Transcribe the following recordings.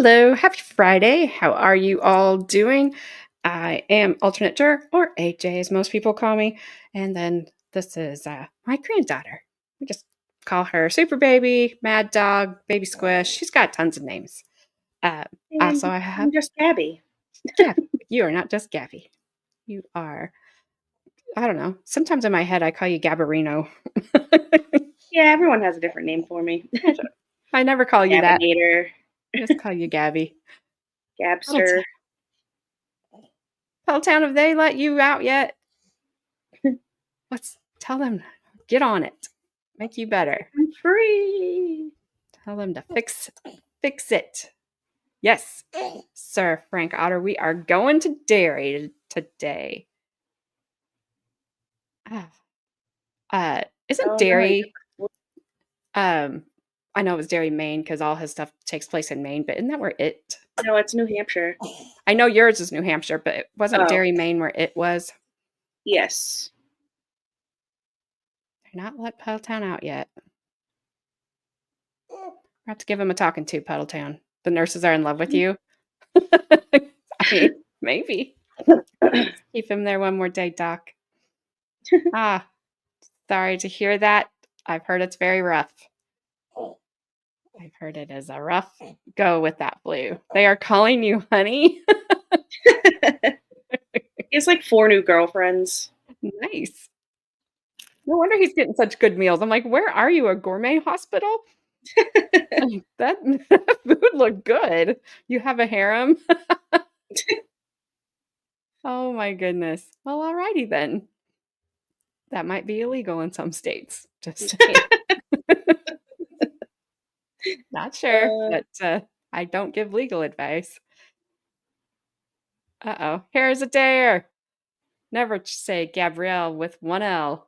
Hello, happy Friday. How are you all doing? I am alternate juror, or AJ as most people call me. And then this is my granddaughter. We just call her Super Baby, Mad Dog, Baby Squish. She's got tons of names. Uh, And also, I have I'm just Gabby. Gabby. You are not just Gabby. You are, I don't know. Sometimes in my head, I call you Gabberino. Yeah, everyone has a different name for me. I never call you that. Gabinator, I just call you Gabby. Gabster. Peloton, have they let you out yet? Let's tell them, get on it. Make you better. I'm free. Tell them to fix it. Yes, Sir Frank Otter, we are going to dairy today. Ah, isn't Oh no, dairy? Um, I know it was Dairy, Maine, because all his stuff takes place in Maine, but isn't that where it? no, it's New Hampshire. I know yours is New Hampshire, but it wasn't Oh, Dairy, Maine, where it was. yes. They're not let Puddletown out yet. We'll have to give him a talking to, Puddletown. The nurses are in love with you. I mean, maybe. Keep him there one more day, Doc. Ah, sorry to hear that. I've heard it's very rough. I've heard it is a rough go with that flu. They are calling you honey. He has like 4 new girlfriends. Nice. No wonder he's getting such good meals. I'm like, where are you? A gourmet hospital? That food looked good. You have a harem? Oh my goodness. Well, alrighty then. That might be illegal in some states. Just saying. Not sure, Uh, but I don't give legal advice. Uh-oh. Here's a dare. Never say Gabrielle with one L.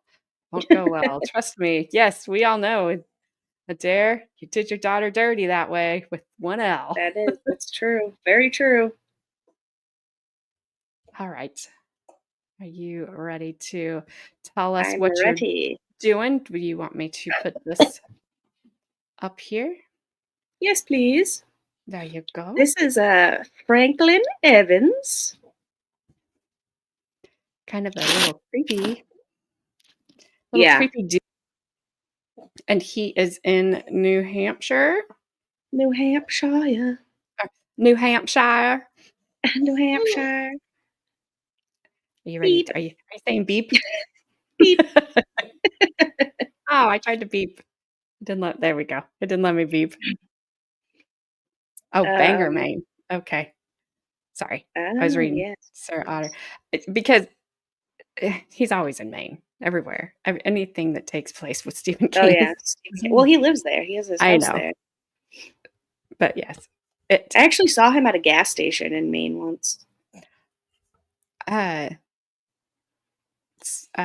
Won't go well. Trust me. Yes, we all know. A dare. You did your daughter dirty that way with one L. that's true. Very true. All right. Are you ready to tell us I'm what you're ready. doing? Do you want me to put this up here? Yes, please. There you go. This is Franklin Evans. Kind of a little creepy. Little Yeah, creepy dude. And he is in New Hampshire. New Hampshire. New Hampshire. New Are Hampshire. you ready? Beep, Are you saying beep? beep. Oh, I tried to beep. It didn't let. There we go. It didn't let me beep. Oh, Bangor, Um, Maine. Okay. Sorry. I was oh, reading yes. Sir Otter. Because he's always in Maine, everywhere. Anything that takes place with Stephen Oh, King yeah. is Well, in. he lives there. He has his I house know. there. But yes. It. I actually saw him at a gas station in Maine once. Uh,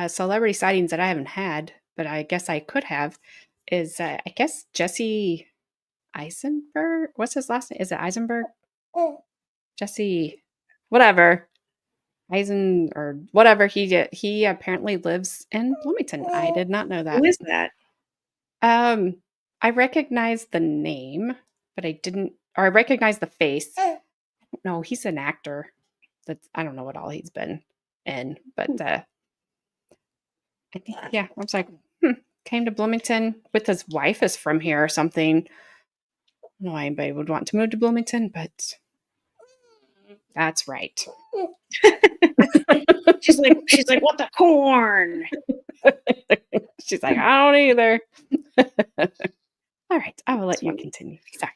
Celebrity sightings that I haven't had, but I guess I could have, is I guess Jesse Eisenberg. What's his last name? Is it Eisenberg? Jesse, whatever. Eisen or whatever he apparently lives in Bloomington. I did not know Who that. is that? Um, I recognize the name, but I recognize the face. No, he's an actor. I don't know what all he's been in, but I think yeah. I was like, came to Bloomington with his wife is from here or something. I don't know why anybody would want to move to Bloomington, but that's right. She's like, what the corn? She's like, I don't either. All right, I will That's let you funny. continue. Sorry.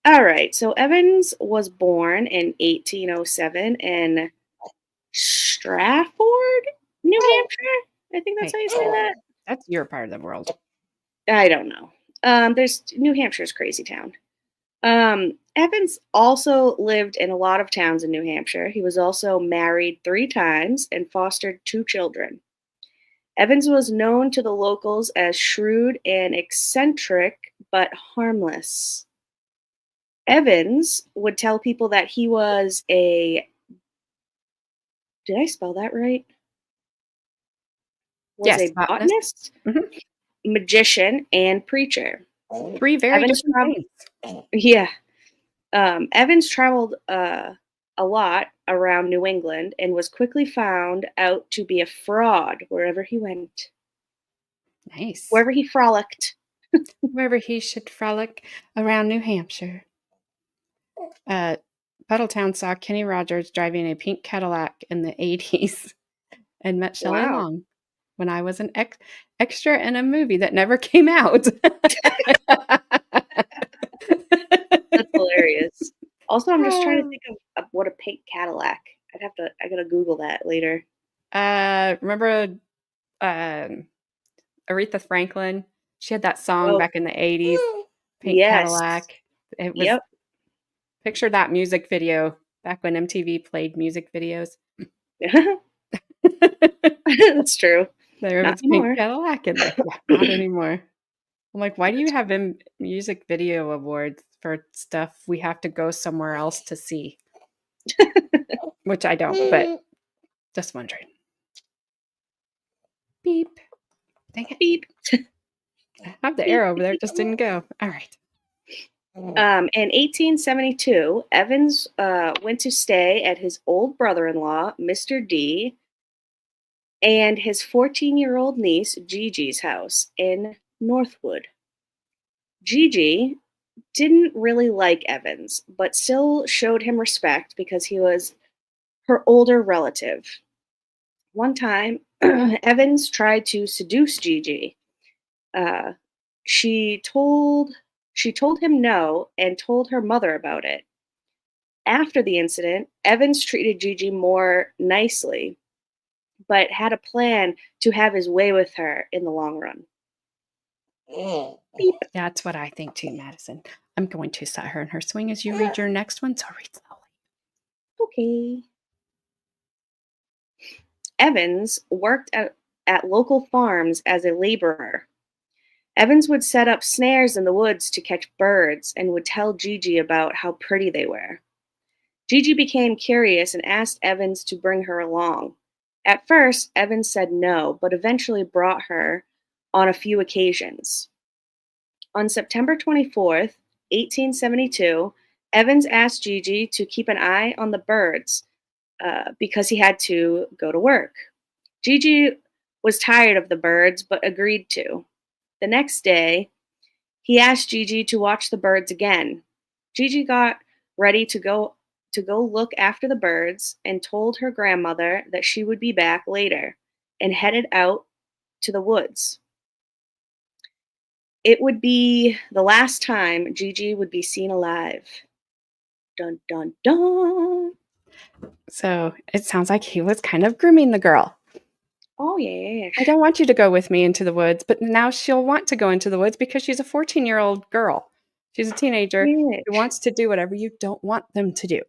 All right. So Evans was born in 1807 in Stratford, New Hampshire. I think that's Hey, how you say that. that's your part of the world. I don't know. There's New Hampshire's crazy town. Evans also lived in a lot of towns in New Hampshire. He was also married 3 times and fostered 2 children. Evans was known to the locals as shrewd and eccentric, but harmless. Evans would tell people that he was a, did I spell that right? Was Yes, a botanist. botanist, Mhm. magician, and preacher. 3 very Evans, different things. yeah. Evans traveled a lot around New England and was quickly found out to be a fraud wherever he went, Nice. wherever he frolicked. Wherever he should frolic around New Hampshire. Puddletown saw Kenny Rogers driving a pink Cadillac in the 80s and met Shelley Wow, Long when I was an extra in a movie that never came out. that's hilarious. Also, I'm just trying to think of what a pink Cadillac. I gotta Google that later. Remember Aretha Franklin? She had that song Oh, back in the 80s, Pink yes. Cadillac. It was, Yep. picture that music video back when MTV played music videos. That's true. There Not was Pink anymore. Cadillac in there. Yeah, not anymore. I'm like, why do you have music video awards for stuff we have to go somewhere else to see? Which I don't, but just wondering. Beep. Dang it. Beep. I have the Beep. arrow over there. It just didn't go. All right. In 1872, Evans went to stay at his old brother-in-law, Mr. D, and his 14-year-old niece, Gigi's house in Northwood. Gigi didn't really like Evans, but still showed him respect because he was her older relative. One time, Evans tried to seduce Gigi. Uh, she told she told him no and told her mother about it. After the incident, Evans treated Gigi more nicely, but had a plan to have his way with her in the long run. Beep. That's what I think too, Madison. I'm going to set her in her swing as you read your next one, so read slowly. Okay. Evans worked at local farms as a laborer. Evans would set up snares in the woods to catch birds and would tell Gigi about how pretty they were. Gigi became curious and asked Evans to bring her along. At first, Evans said no, but eventually brought her on a few occasions. On September 24th, 1872, Evans asked Gigi to keep an eye on the birds because he had to go to work. Gigi was tired of the birds but agreed to. The next day, he asked Gigi to watch the birds again. Gigi got ready to go look after the birds and told her grandmother that she would be back later and headed out to the woods. It would be the last time Gigi would be seen alive. Dun dun dun. So it sounds like he was kind of grooming the girl. Oh yeah. I don't want you to go with me into the woods, but now she'll want to go into the woods because she's a 14-year-old girl. She's a teenager Yeah. who wants to do whatever you don't want them to do.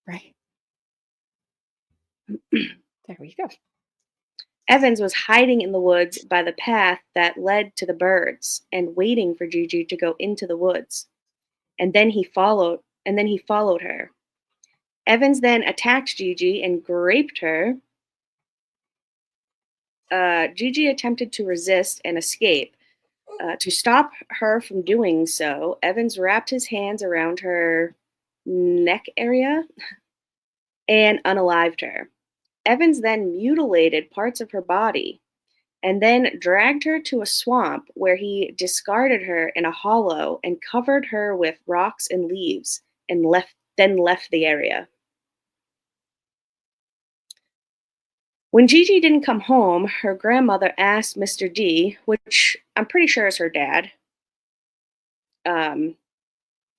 Right. There we go. Evans was hiding in the woods by the path that led to the birds and waiting for Gigi to go into the woods. And then he followed her. Evans then attacked Gigi and raped her. Gigi attempted to resist and escape. To stop her from doing so, Evans wrapped his hands around her neck area and unalived her. Evans then mutilated parts of her body and then dragged her to a swamp where he discarded her in a hollow and covered her with rocks and leaves and left the area. When Gigi didn't come home, her grandmother asked Mr. D, which I'm pretty sure is her dad, and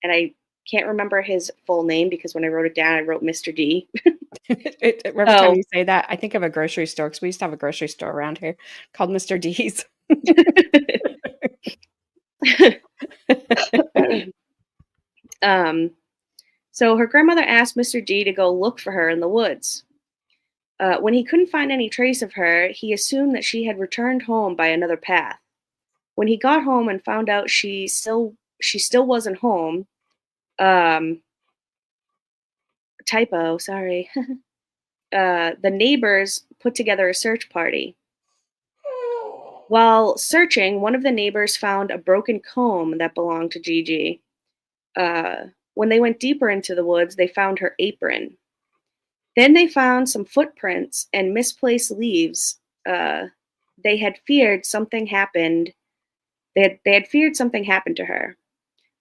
I can't remember his full name because when I wrote it down, I wrote Mr. D. Every time you say that, I think of a grocery store because we used to have a grocery store around here called Mr. D's. So her grandmother asked Mr. D to go look for her in the woods. When he couldn't find any trace of her, he assumed that she had returned home by another path. When he got home and found out she still wasn't home, typo, sorry. The neighbors put together a search party. While searching, one of the neighbors found a broken comb that belonged to Gigi. When they went deeper into the woods, they found her apron. Then they found some footprints and misplaced leaves. Uh, they had feared something happened. They had feared something happened to her.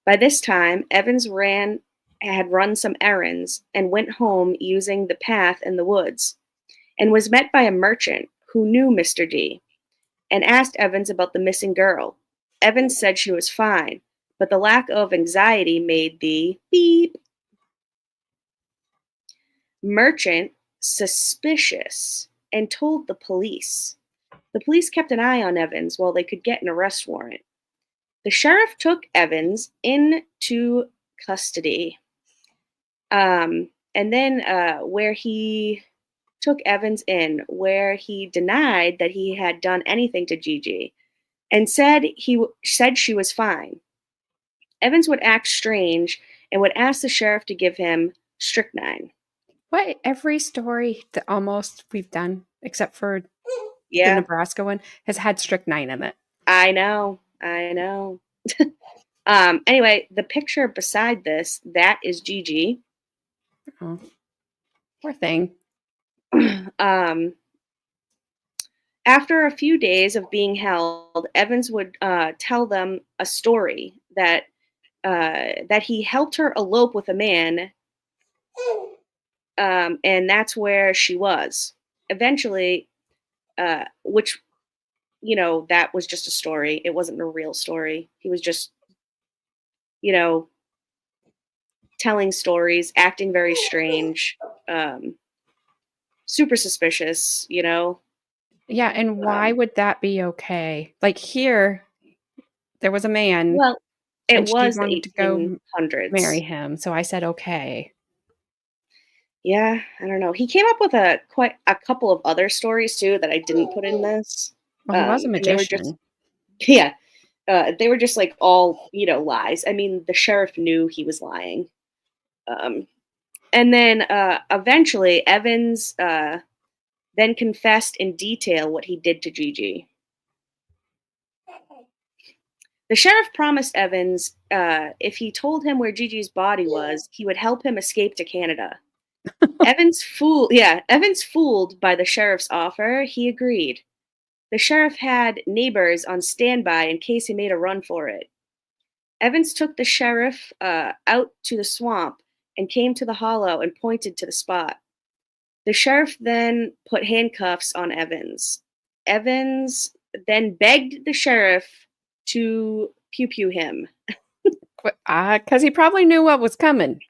By this time, had run some errands and went home using the path in the woods, and was met by a merchant who knew Mr. D and asked Evans about the missing girl. Evans said she was fine, but the lack of anxiety made the beep merchant suspicious and told the police. The police kept an eye on Evans while they could get an arrest warrant. The sheriff took Evans into custody. And then where he took Evans in, where he denied that he had done anything to Gigi and said said she was fine. Evans would act strange and would ask the sheriff to give him strychnine. What? Every story that almost we've done, except for the Yeah, Nebraska one, has had strychnine in it. I know. I know. Anyway, the picture beside this, that is Gigi. Oh, poor thing. um, After a few days of being held, Evans would tell them a story that he helped her elope with a man, and that's where she was. Eventually, which that was just a story. It wasn't a real story. He was just you know telling stories, acting very strange, um, super suspicious. Yeah, and why Um, would that be okay? Like here, there was a man well, it and she was the wanted to go marry 1800s. him, so I said okay. Yeah, I don't know. He came up with quite a couple of other stories too that I didn't put in this. Well, he was a And they were just magician. yeah, they were just like all, lies. I mean, the sheriff knew he was lying. Um, and then eventually Evans then confessed in detail what he did to Gigi. The sheriff promised Evans if he told him where Gigi's body was, he would help him escape to Canada. Evans fooled by the sheriff's offer, he agreed. The sheriff had neighbors on standby in case he made a run for it. Evans took the sheriff out to the swamp and came to the hollow and pointed to the spot. The sheriff then put handcuffs on Evans. Evans then begged the sheriff to pew pew him. Because he probably knew what was coming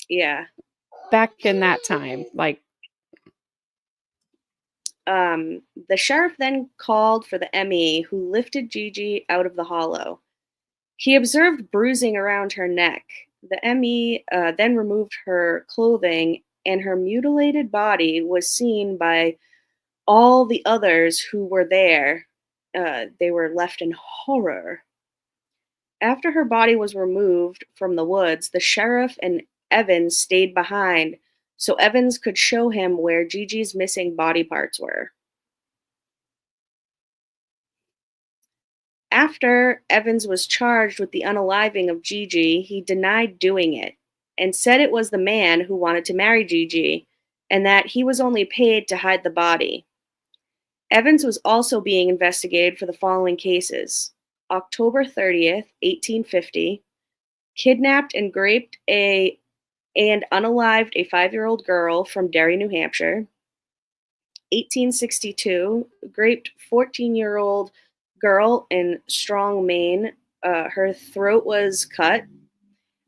Yeah. back in that time. Like, The sheriff then called for the ME, who lifted Gigi out of the hollow. He observed bruising around her neck. The ME then removed her clothing, and her mutilated body was seen by all the others who were there. They were left in horror. After her body was removed from the woods, the sheriff and Evans stayed behind so Evans could show him where Gigi's missing body parts were. After Evans was charged with the unaliving of Gigi, he denied doing it and said it was the man who wanted to marry Gigi and that he was only paid to hide the body. Evans was also being investigated for the following cases: October 30th, 1850, kidnapped and and unalived a 5-year-old girl from Derry, New Hampshire. 1862, raped 14-year-old girl in Strong, Maine. Her throat was cut.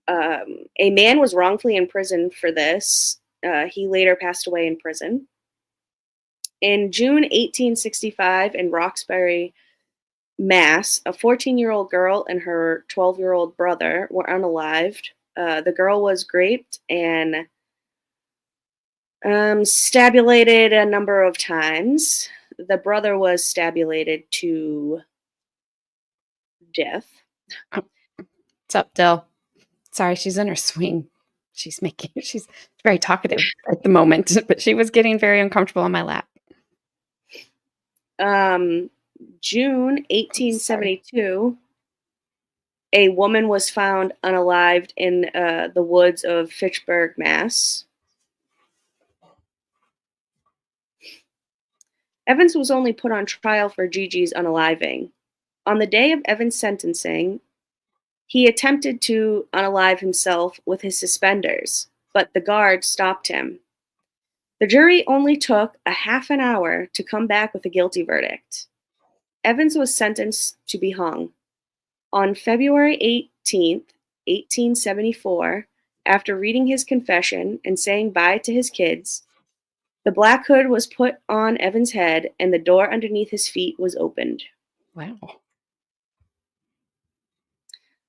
A man was wrongfully imprisoned for this. He later passed away in prison. In June 1865, in Roxbury, Mass, a 14-year-old girl and her 12-year-old brother were unalived. The girl was raped and stabulated a number of times. The brother was stabulated to death. what's up, Dill? Sorry, she's in her swing. She's very talkative at the moment, but she was getting very uncomfortable on my lap. June 1872, A woman was found unalived in the woods of Fitchburg, Mass. Evans was only put on trial for Gigi's unaliving. On the day of Evans' sentencing, he attempted to unalive himself with his suspenders, but the guard stopped him. The jury only took a half an hour to come back with a guilty verdict. Evans was sentenced to be hung. On February 18th, 1874, after reading his confession and saying bye to his kids, the black hood was put on Evans' head and the door underneath his feet was opened. Wow.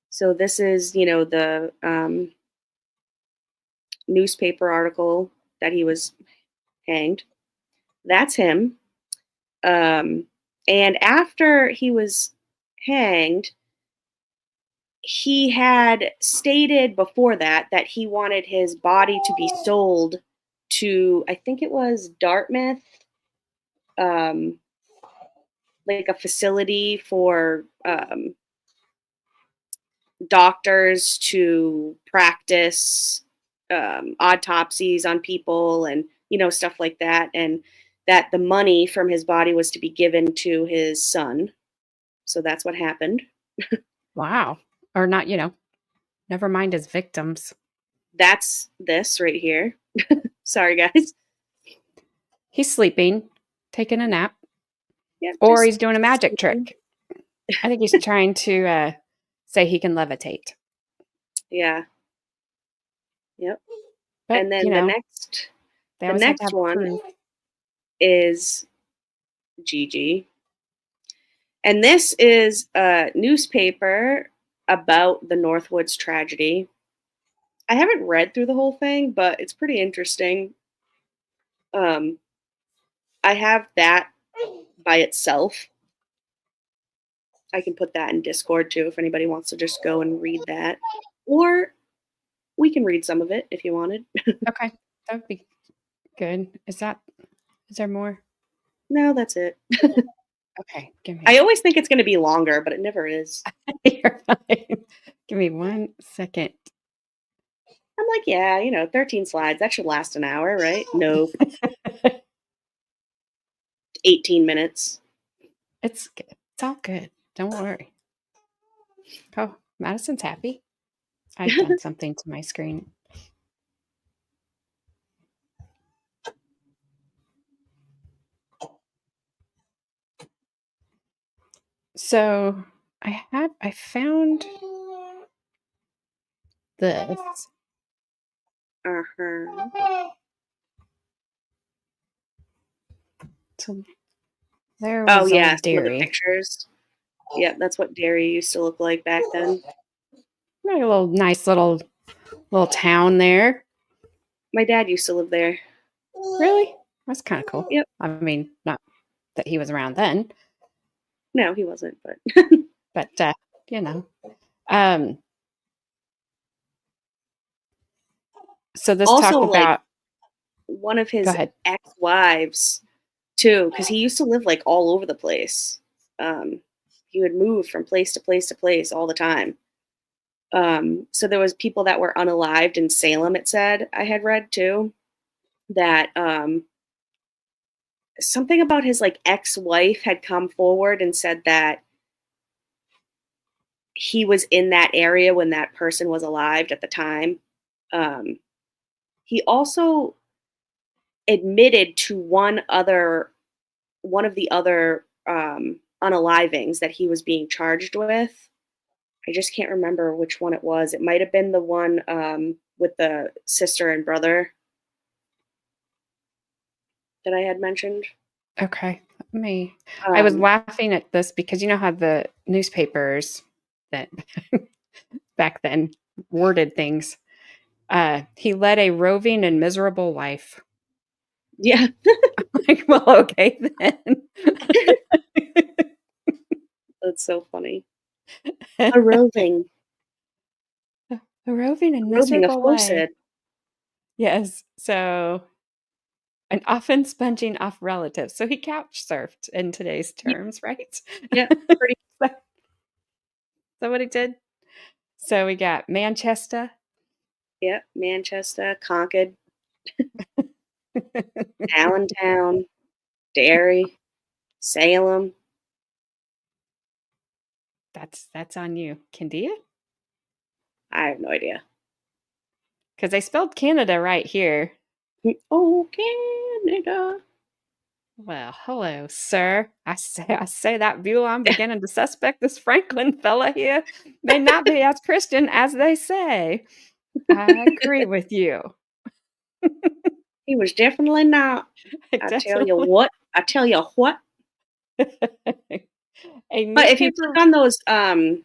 So this is, the newspaper article that he was hanged. That's him. And after he was hanged, he had stated before that he wanted his body to be sold to, I think it was Dartmouth, like a facility for doctors to practice autopsies on people and, stuff like that. And that the money from his body was to be given to his son. So that's what happened. Wow. Or not, never mind his victims. That's this right here. Sorry, guys. He's sleeping, taking a nap, Yeah, or he's doing a magic trick. I think he's trying to say he can levitate. Yeah. Yep. But, and then the next one proof. is Gigi. And this is a newspaper about the Northwoods tragedy. I haven't read through the whole thing, but it's pretty interesting. I have that by itself. I can put that in Discord too if anybody wants to just go and read that. Or we can read some of it if you wanted. Okay, that would be good. Is there more? No, that's it. Okay, give me. I always think it's going to be longer, but it never is. You're fine. Give me 1 second. I'm like, yeah, 13 slides. That should last an hour, right? No. 18 minutes. It's good. It's all good. Don't worry. Oh, Madison's happy. I've done something to my screen. So I found this. Uh-huh. So there was some of the dairy. pictures. Yeah, that's what dairy used to look like back then. Like a nice little town there. My dad used to live there. Really? That's kind of cool. Yep. I mean, not that he was around then. No, he wasn't, but but so this also, talk about one of his ex-wives too, because he used to live like all over the place. He would move from place to place to place all the time. So there was people that were unalived in Salem, it said, I had read too, that something about his ex-wife had come forward and said that he was in that area when that person was alive at the time. He also admitted to one of the other unalivings that he was being charged with. I just can't remember which one it was. It might have been the one with the sister and brother that I had mentioned. Okay. I was laughing at this because you know how the newspapers that back then worded things. He led a roving and miserable life. Yeah. Like, well, okay then. That's so funny. A roving. A roving and miserable life. Yes. So, and often sponging off relatives. So he couch surfed in today's terms, right? Yeah, pretty. Is that what he did? So we got Manchester. Yep, Manchester, Concord, Allentown, Derry, Salem. That's on you. Candia? I have no idea. Because I spelled Canada right here. Oh, Canada. Well, hello, sir. I say that Beulah, I'm beginning to suspect this Franklin fella here may not be as Christian as they say. I agree with you. He was definitely not. I I tell you definitely what. I tell you what. a But if you click newspaper. on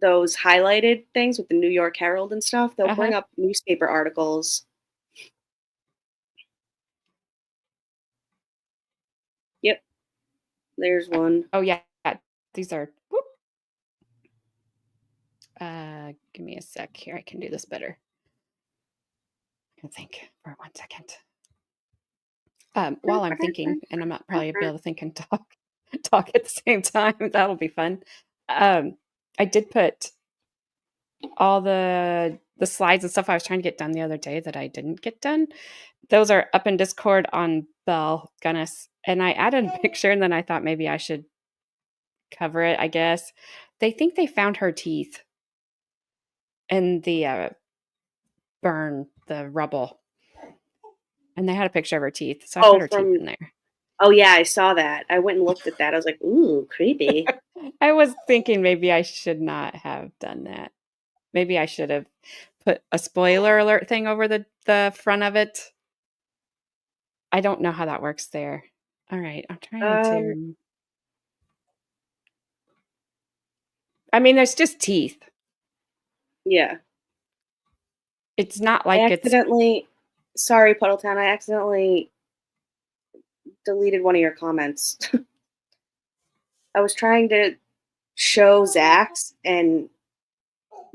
those highlighted things with the New York Herald and stuff, they'll Uh-huh. bring up newspaper articles. Yep, there's one. Oh yeah, these are. Whoop. Give me a sec here. I can do this better. I can think for 1 second. While I'm thinking, and I'm not probably be able to think and talk at the same time. That'll be fun. I did put all the slides and stuff I was trying to get done the other day that I didn't get done. Those are up in Discord on Bell Gunnis, and I added a picture, and then I thought maybe I should cover it. I guess they think they found her teeth in the the rubble, and they had a picture of her teeth, so I put Oh, her teeth in there. oh yeah, I saw that. I went and looked at that. I was like, ooh, creepy. I was thinking maybe I should not have done that. Maybe I should have put a spoiler alert thing over the front of it. I don't know how that works there. All right, I'm trying Um, to. I mean, there's just teeth. yeah. It's not I like it's. accidentally, sorry, Puddletown, I accidentally deleted one of your comments. I was trying to show Zach's, and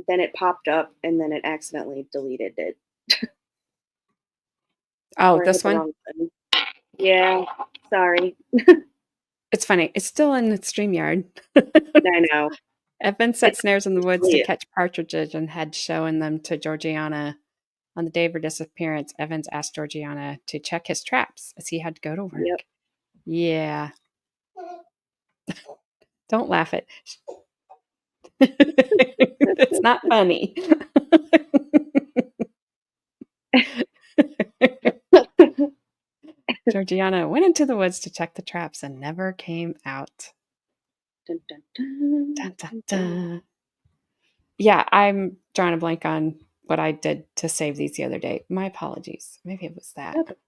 then it popped up, and then it accidentally deleted it. Oh, Or I hit this the one. wrong button. Yeah, sorry. It's funny. It's still in the StreamYard. I know. Evan set It's snares in the woods to delete it. catch partridges and had shown them to Georgiana. On the day of her disappearance, Evans asked Georgiana to check his traps as he had to go to Yep. work. Yeah. Don't laugh at. It's not funny. Georgiana went into the woods to check the traps and never came out. Dun, dun, dun, Dun, dun, dun, dun. dun. Yeah, I'm drawing a blank on what I did to save these the other day. My apologies. Maybe it was that. Yep.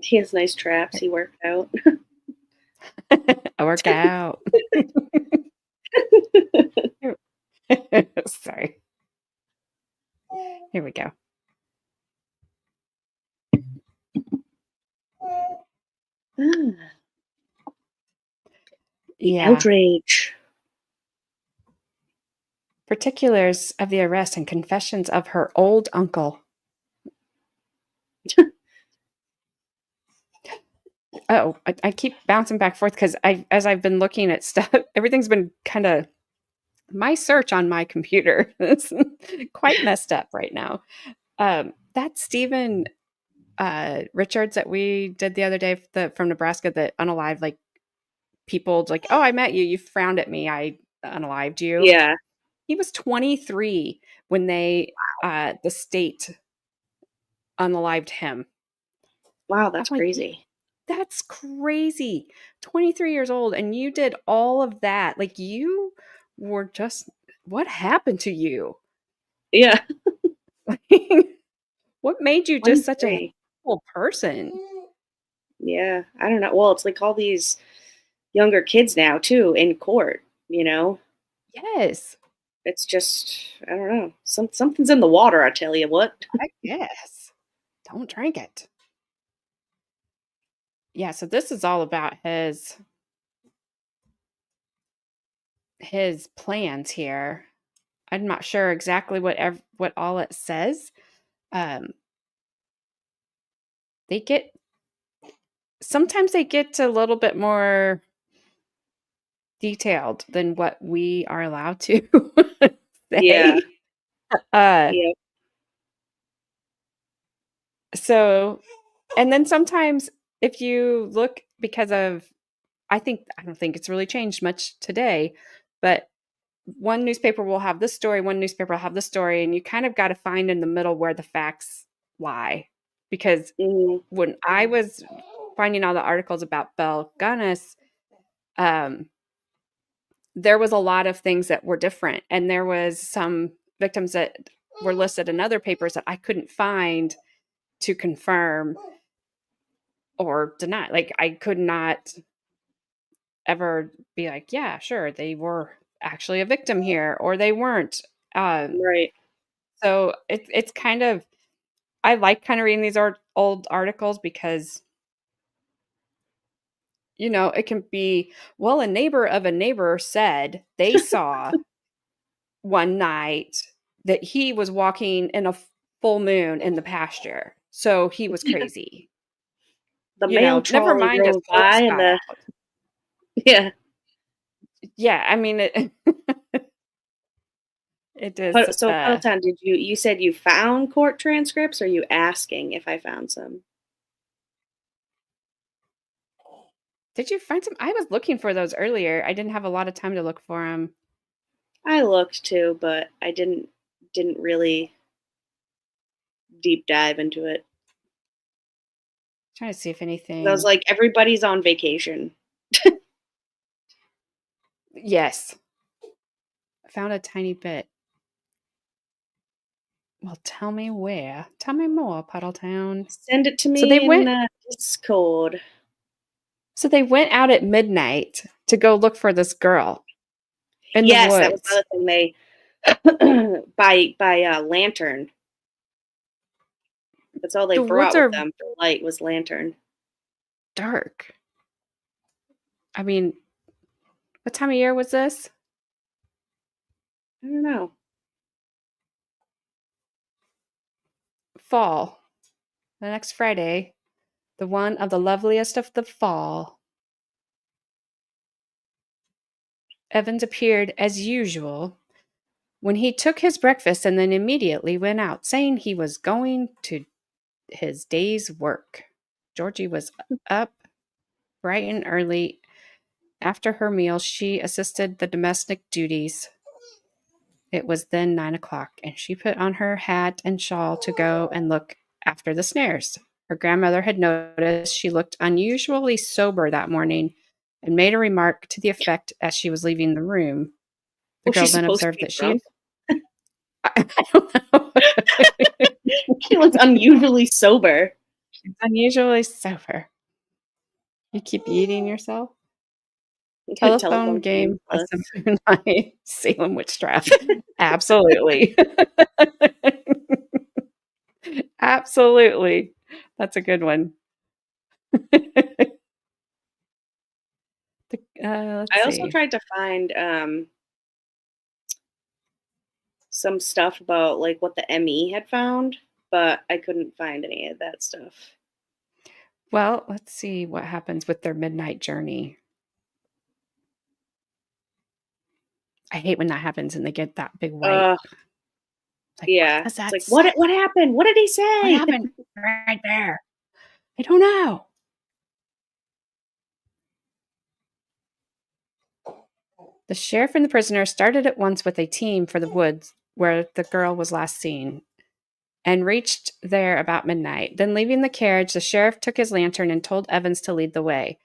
He has nice traps. He worked out. I work out. Sorry. Here we go. The Yeah. outrage. Particulars of the arrest and confessions of her old uncle. Oh, I keep bouncing back and forth because as I've been looking at stuff, everything's been kind of my search on my computer is quite messed up right now. That Stephen Richards that we did the other day from Nebraska, that unalived like people like, oh, I met you, you frowned at me, I unalived you. Yeah. He was 23 when the state unalived him. Wow, I'm that's like, crazy. that's crazy. 23 years old, and you did all of that. Like, you were just, what happened to you? Yeah. What made you just such a 23. hateful person? Yeah. I don't know. Well, it's like all these younger kids now, too, in court, you know? Yes, It's just, I don't know. Something's in the water, I tell you what. I guess. Don't drink it. Yeah, so this is all about his plans here. I'm not sure exactly what all it says. Um, they get sometimes they get a little bit more. detailed than what we are allowed to Yeah. say. Uh, Yeah. so, and then sometimes if you look because of, I don't think it's really changed much today, but one newspaper will have this story, one newspaper will have this story, and you kind of got to find in the middle where the facts lie. Because Mhm. when I was finding all the articles about Belle Gunness, um, there was a lot of things that were different, and there was some victims that were listed in other papers that I couldn't find to confirm or deny. Like I could not ever be like, yeah, sure, they were actually a victim here, or they weren't. Um, Right. so it's kind of I like kind of reading these old articles because it can be, well, a neighbor of a neighbor said they saw one night that he was walking in a full moon in the pasture. So he was crazy. The mail Never trolley mind a drove by photos and got the out. yeah. Yeah, I mean it is So Peloton, did you said you found court transcripts, or are you asking if I found some? Did you find some? I was looking for those earlier. I didn't have a lot of time to look for them. I looked too, but I didn't really deep dive into it. Trying to see if I was anything. like, everybody's on vacation. Yes, I found a tiny bit. Well, tell me where. Tell me more, Puddletown. Send it to So they me in went Discord. so they went out at midnight to go look for this girl in the Yes, that was woods. the other thing. They by lantern. That's all they The woods brought with are them for light was lantern. dark. I mean, what time of year was this? I don't know. Fall. The next Friday, the one of the loveliest of the fall. Evans appeared as usual when he took his breakfast and then immediately went out, saying he was going to his day's work. Georgie was up bright and early. After her meal, she assisted the domestic duties. It was then 9 o'clock, and she put on her hat and shawl to go and look after the snares. Her grandmother had noticed she looked unusually sober that morning and made a remark to the effect as she was leaving the room. The Was she girl then supposed to observed be that she drunk? had. I don't know. She looked unusually sober. She's unusually sober. You keep eating yourself? Telephone Telephone game game plus plus. some night Salem witchcraft. Absolutely. Absolutely. That's a good one. Let's I also see. tried to find some stuff about like what the ME had found, but I couldn't find any of that stuff. Well, let's see what happens with their midnight journey. I hate when that happens and they get that big white. Uh Like, what yeah. does It's that like say? what happened? What did he What say? happened right there? I don't know. The sheriff and the prisoner started at once with a team for the woods where the girl was last seen and reached there about midnight. Then, leaving the carriage, the sheriff took his lantern and told Evans to lead the way.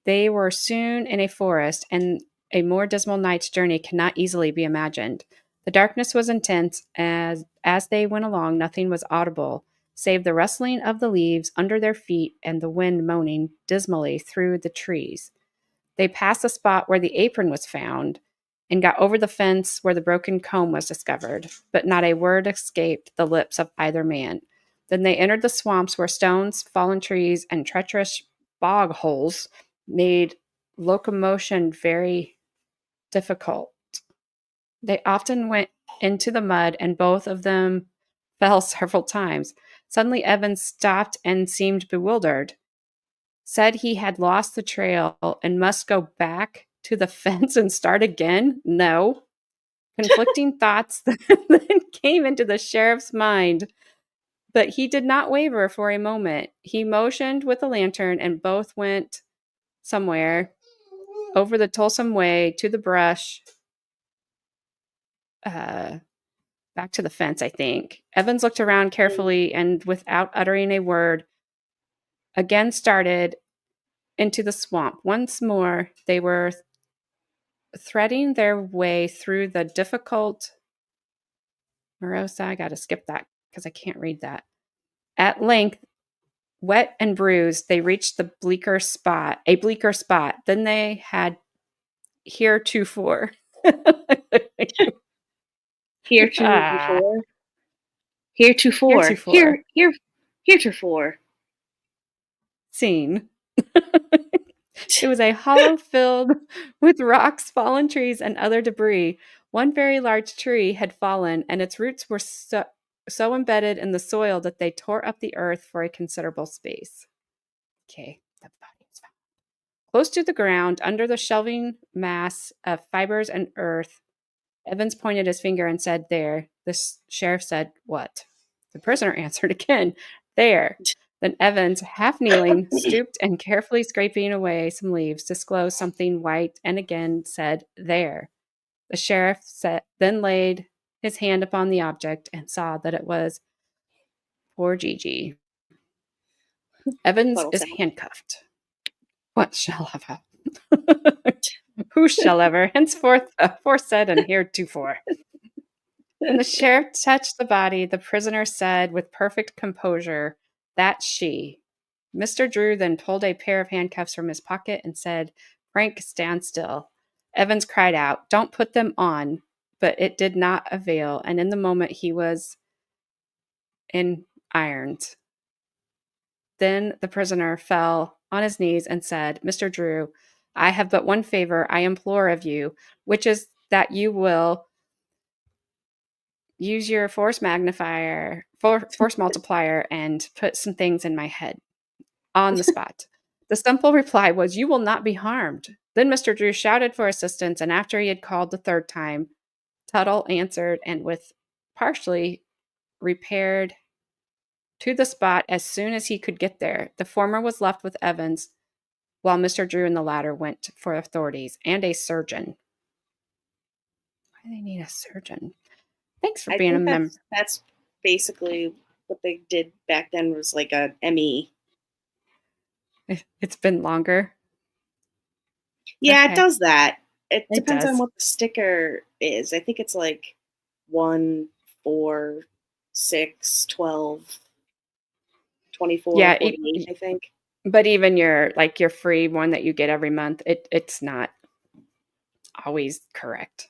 They were soon in a forest, and a more dismal night's journey cannot easily be imagined. The darkness was intense. As they went along, nothing was audible save the rustling of the leaves under their feet and the wind moaning dismally through the trees. They passed the spot where the apron was found and got over the fence where the broken comb was discovered, but not a word escaped the lips of either man. Then they entered the swamps where stones, fallen trees, and treacherous bog holes made locomotion very difficult. They often went into the mud, and both of them fell several times. Suddenly, Evans stopped and seemed bewildered. said he had lost the trail and must go back to the fence and start again? No. Conflicting thoughts then came into the sheriff's mind, but he did not waver for a moment. He motioned with the lantern, and both went somewhere over the toilsome way to the brush, back to the fence, I think. Evans looked around carefully and, without uttering a word, again started into the swamp. Once more, they were threading their way through the difficult Morosa. I got to skip that because I can't read that. At length, wet and bruised, they reached a bleaker spot than they had heretofore. ah, Heretofore. Heretofore. heretofore Heretofore. seen. It was a hollow filled with rocks, fallen trees, and other debris. One very large tree had fallen, and its roots were so embedded in the soil that they tore up the earth for a considerable space. Okay, the body was found. Close to the ground, under the shelving mass of fibers and earth, Evans pointed his finger and said, "There." The sheriff said, "What?" The prisoner answered again, "There." Then Evans, half kneeling, stooped and carefully scraping away some leaves, disclosed something white and again said, "There." The sheriff then laid his hand upon the object and saw that it was poor Gigi. Evans is handcuffed. What shall ever? Who shall ever? Henceforth, aforesaid and heretofore. When the sheriff touched the body, the prisoner said with perfect composure, "That's she." Mr. Drew then pulled a pair of handcuffs from his pocket and said, "Frank, stand still." Evans cried out, "Don't put them on." But it did not avail, and in the moment he was in irons. Then the prisoner fell on his knees and said, "Mr. Drew, I have but one favor I implore of you, which is that you will use your force multiplier, and put some things in my head on the spot." The simple reply was, "You will not be harmed." Then Mr. Drew shouted for assistance, and after he had called the third time, Tuttle answered and with partially repaired to the spot as soon as he could get there. The former was left with Evans, while Mr. Drew and the latter went for authorities and a surgeon. Why do they need a surgeon? Thanks for being a member. That's basically what they did back then, was like a ME. It's been longer. Yeah, okay. It does that. It depends does. on what the sticker is. I think it's like 1, 4, 6, 12, 24, 48, I think. But even your free one that you get every month, it's not always correct.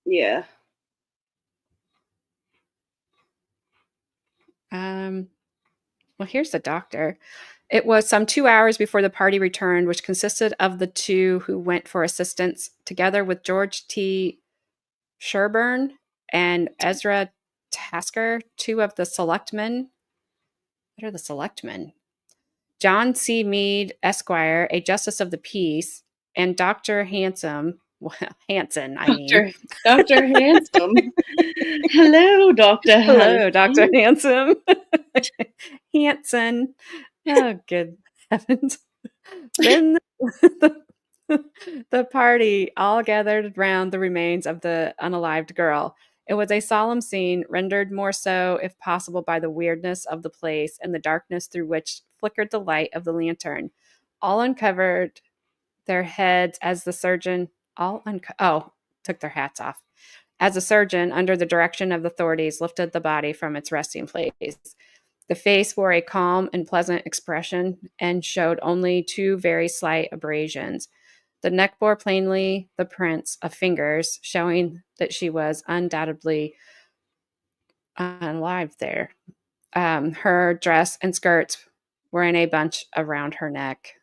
Yeah. Well, here's the doctor. It was some 2 hours before the party returned, which consisted of the two who went for assistance, together with George T. Sherburne and Ezra Tasker, two of the selectmen. What are the selectmen? John C. Meade, Esquire, a justice of the peace, and Dr. Hanson, I mean. Dr. Hanson. Hello, Dr. Hello, Dr. Hanson. Hanson. Oh, good heavens. Then the party all gathered round the remains of the unalived girl. It was a solemn scene, rendered more so, if possible, by the weirdness of the place and the darkness through which flickered the light of the lantern. All uncovered their heads as the surgeon took their hats off. As the surgeon, under the direction of the authorities, lifted the body from its resting place. The face wore a calm and pleasant expression and showed only two very slight abrasions. The neck bore plainly the prints of fingers, showing that she was undoubtedly alive there. Her dress and skirts were in a bunch around her neck.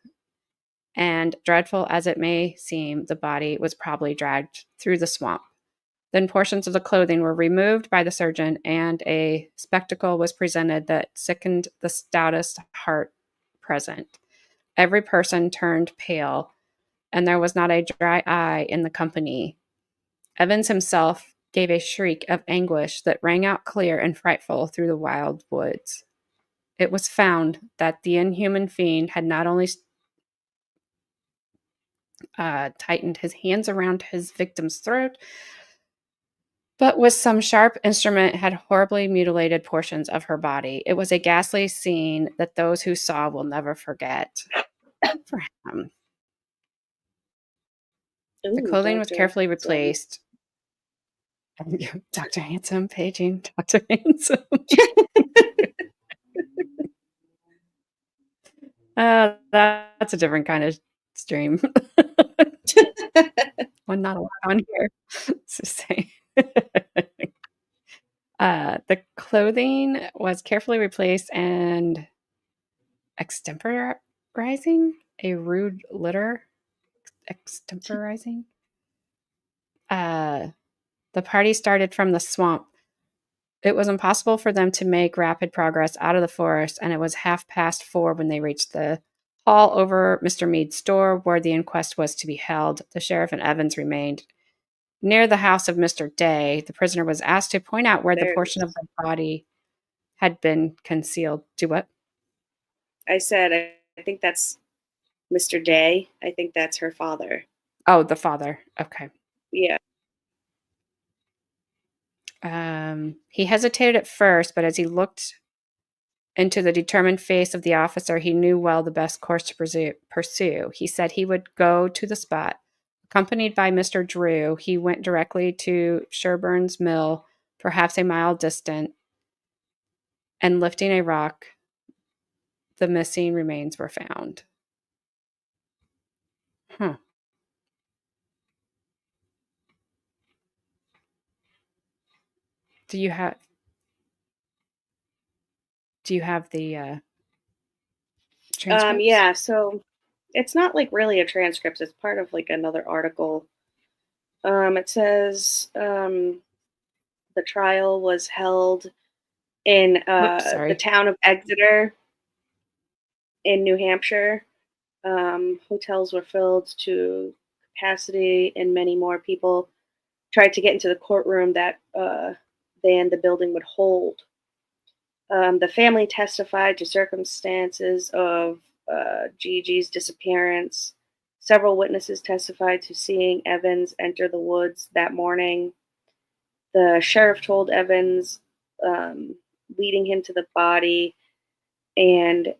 And dreadful as it may seem, the body was probably dragged through the swamp. Then portions of the clothing were removed by the surgeon, and a spectacle was presented that sickened the stoutest heart present. Every person turned pale, and there was not a dry eye in the company. Evans himself gave a shriek of anguish that rang out clear and frightful through the wild woods. It was found that the inhuman fiend had not only tightened his hands around his victim's throat, but with some sharp instrument had horribly mutilated portions of her body. It was a ghastly scene that those who saw will never forget. For him. The Ooh, clothing was Dr. carefully Handsome. replaced. Dr. Handsome, paging Dr. Handsome. That's a different kind of stream. One not allowed on here. So say. The clothing was carefully replaced and extemporizing a rude litter. Extemporizing. The party started from the swamp. It was impossible for them to make rapid progress out of the forest, and it was 4:30 when they reached the hall over Mr. Mead's store where the inquest was to be held. The sheriff and Evans remained near the house of Mr. Day. The prisoner was asked to point out where the There it portion is. of the body had been concealed. Do what? I said, I think that's Mr. Day. I think that's her father. Oh, the father. Okay. Yeah. He hesitated at first, but as he looked into the determined face of the officer, he knew well the best course to pursue. He said he would go to the spot. Accompanied by Mr. Drew, he went directly to Sherburne's mill, perhaps a mile distant, and lifting a rock, the missing remains were found. Huh. Do you have the transcripts? Yeah, so it's not like really a transcript, it's part of like another article. It says the trial was held in Whoops, the sorry. town of Exeter in New Hampshire. Hotels were filled to capacity, and many more people tried to get into the courtroom than the building would hold. The family testified to circumstances of Gigi's disappearance. Several witnesses testified to seeing Evans enter the woods that morning. The sheriff told Evans, leading him to the body, and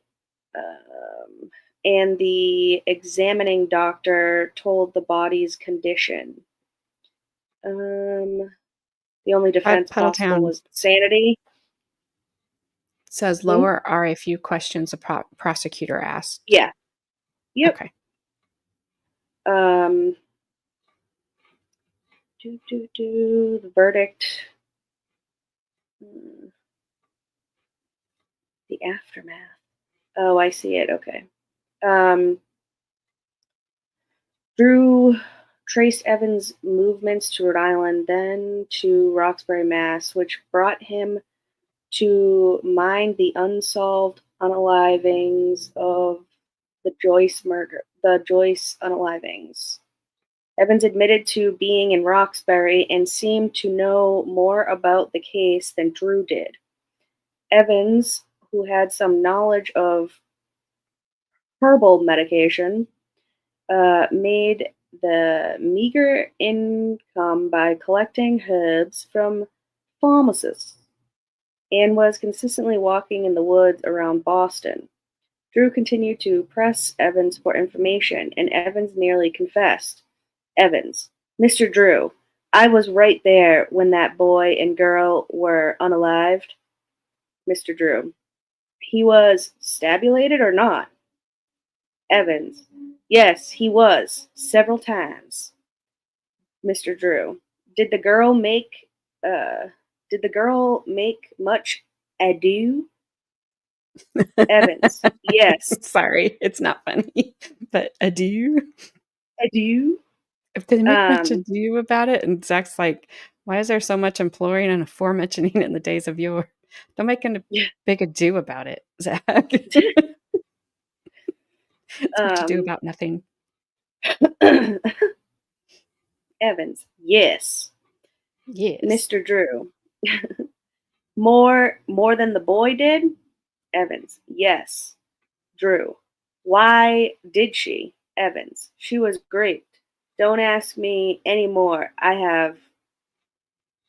um, the examining doctor told the body's condition. The only defense possible Puddletown was sanity. says Hmm? lower are a few questions the prosecutor asked. Yeah. Yep. Okay. Um, the verdict. The aftermath. Oh, I see it. Okay. Um, Drew traced Evans' movements to Rhode Island, then to Roxbury, Mass., which brought him to mind the unsolved unalivings of the Joyce murder. The Joyce unalivings. Evans admitted to being in Roxbury and seemed to know more about the case than Drew did. Evans, who had some knowledge of herbal medication, made the meager income by collecting herbs from pharmacists and was consistently walking in the woods around Boston. Drew continued to press Evans for information, and Evans nearly confessed. Evans, Mr. Drew, I was right there when that boy and girl were unalived. Mr. Drew, he was stabulated or not? Evans, yes, he was, several times. Mr. Drew, did the girl make much ado? Evans, yes, Sorry, it's not funny, but ado. ado. If they make much Um, ado about it, and Zach's like, "Why is there so much imploring and aforementioning in the days of yore? Don't make a big ado about it, Zach." It's what you do about nothing. Evans, yes. Yes. Mr. Drew, more than the boy did? Evans, yes. Drew, why did she? Evans, she was great. Don't ask me any more.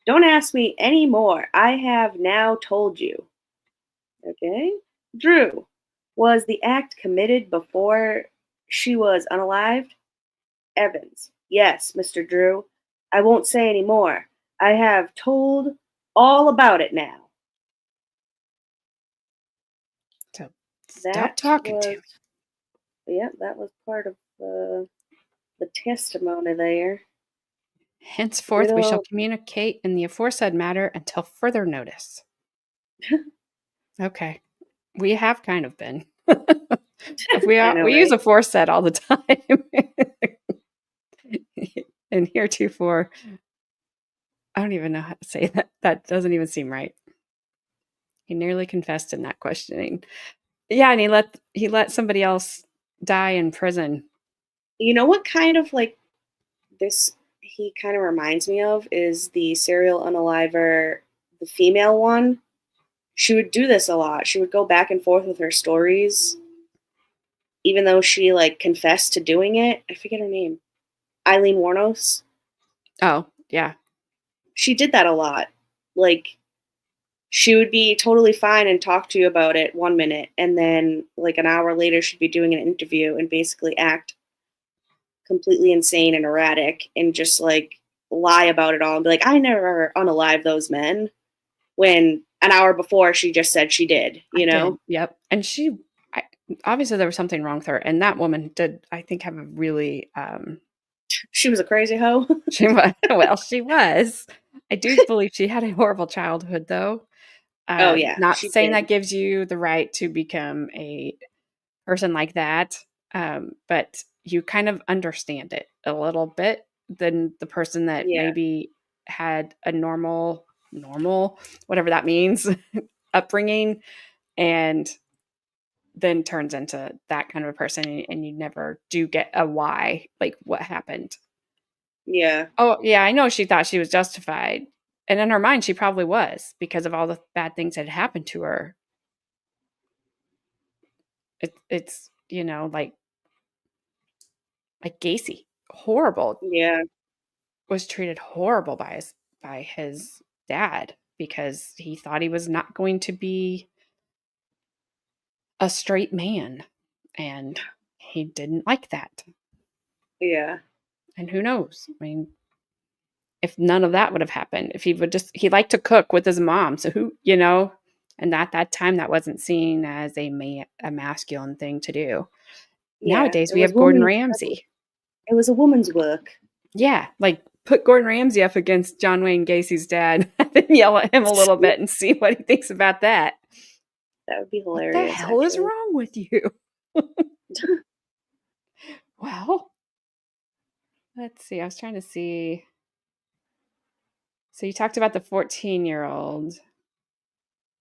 Don't ask me any more. I have now told you. Okay. Drew, was the act committed before she was unalived? Evans, yes, Mr. Drew. I won't say any more. I have told all about it now. So stop That talking to was, me. yeah, that was part of the testimony there. Good Henceforth we shall old, communicate in the aforesaid matter until further notice. Okay. We have kind of been. I know, We use right? aforesaid all the time. And heretofore, I don't even know how to say that. That doesn't even seem right. He nearly confessed in that questioning. Yeah, and he let somebody else die in prison. You know what kind of like this he kind of reminds me of is the serial unaliver, the female one. She would do this a lot. She would go back and forth with her stories, even though she like confessed to doing it. I forget her name. Eileen Warnos. Oh, yeah. She did that a lot. Like she would be totally fine and talk to you about it 1 minute, and then like an hour later she'd be doing an interview and basically act completely insane and erratic and just like lie about it all and be like, I never unalive those men, when an hour before she just said she did, I you know? did. Yep. And I, obviously there was something wrong with her. And that woman did, I think, have a really, She was a crazy hoe. she was, well, she was. I do believe she had a horrible childhood, though. Oh yeah, Not she saying did. that gives you the right to become a person like that, but you kind of understand it a little bit than the person that Yeah, maybe had a normal, whatever that means, upbringing, and then turns into that kind of a person, and you never do get a why, like what happened. yeah, Oh, yeah, I know she thought she was justified, and in her mind, she probably was because of all the bad things that had happened to her. It's like Gacy, horrible, yeah, was treated horrible by his dad because he thought he was not going to be a straight man, and he didn't like that. yeah, And who knows? I mean, if none of that would have happened, if he would just he liked to cook with his mom, so and at that time that wasn't seen as a masculine thing to do. yeah. Nowadays It we was have Gordon woman's. Ramsay. It was a woman's work. Yeah, like put Gordon Ramsay up against John Wayne Gacy's dad and yell at him a little bit and see what he thinks about that. That would be What the hilarious, hell is actually. wrong with you? Well, let's see. I was trying to see. So you talked about the 14-year-old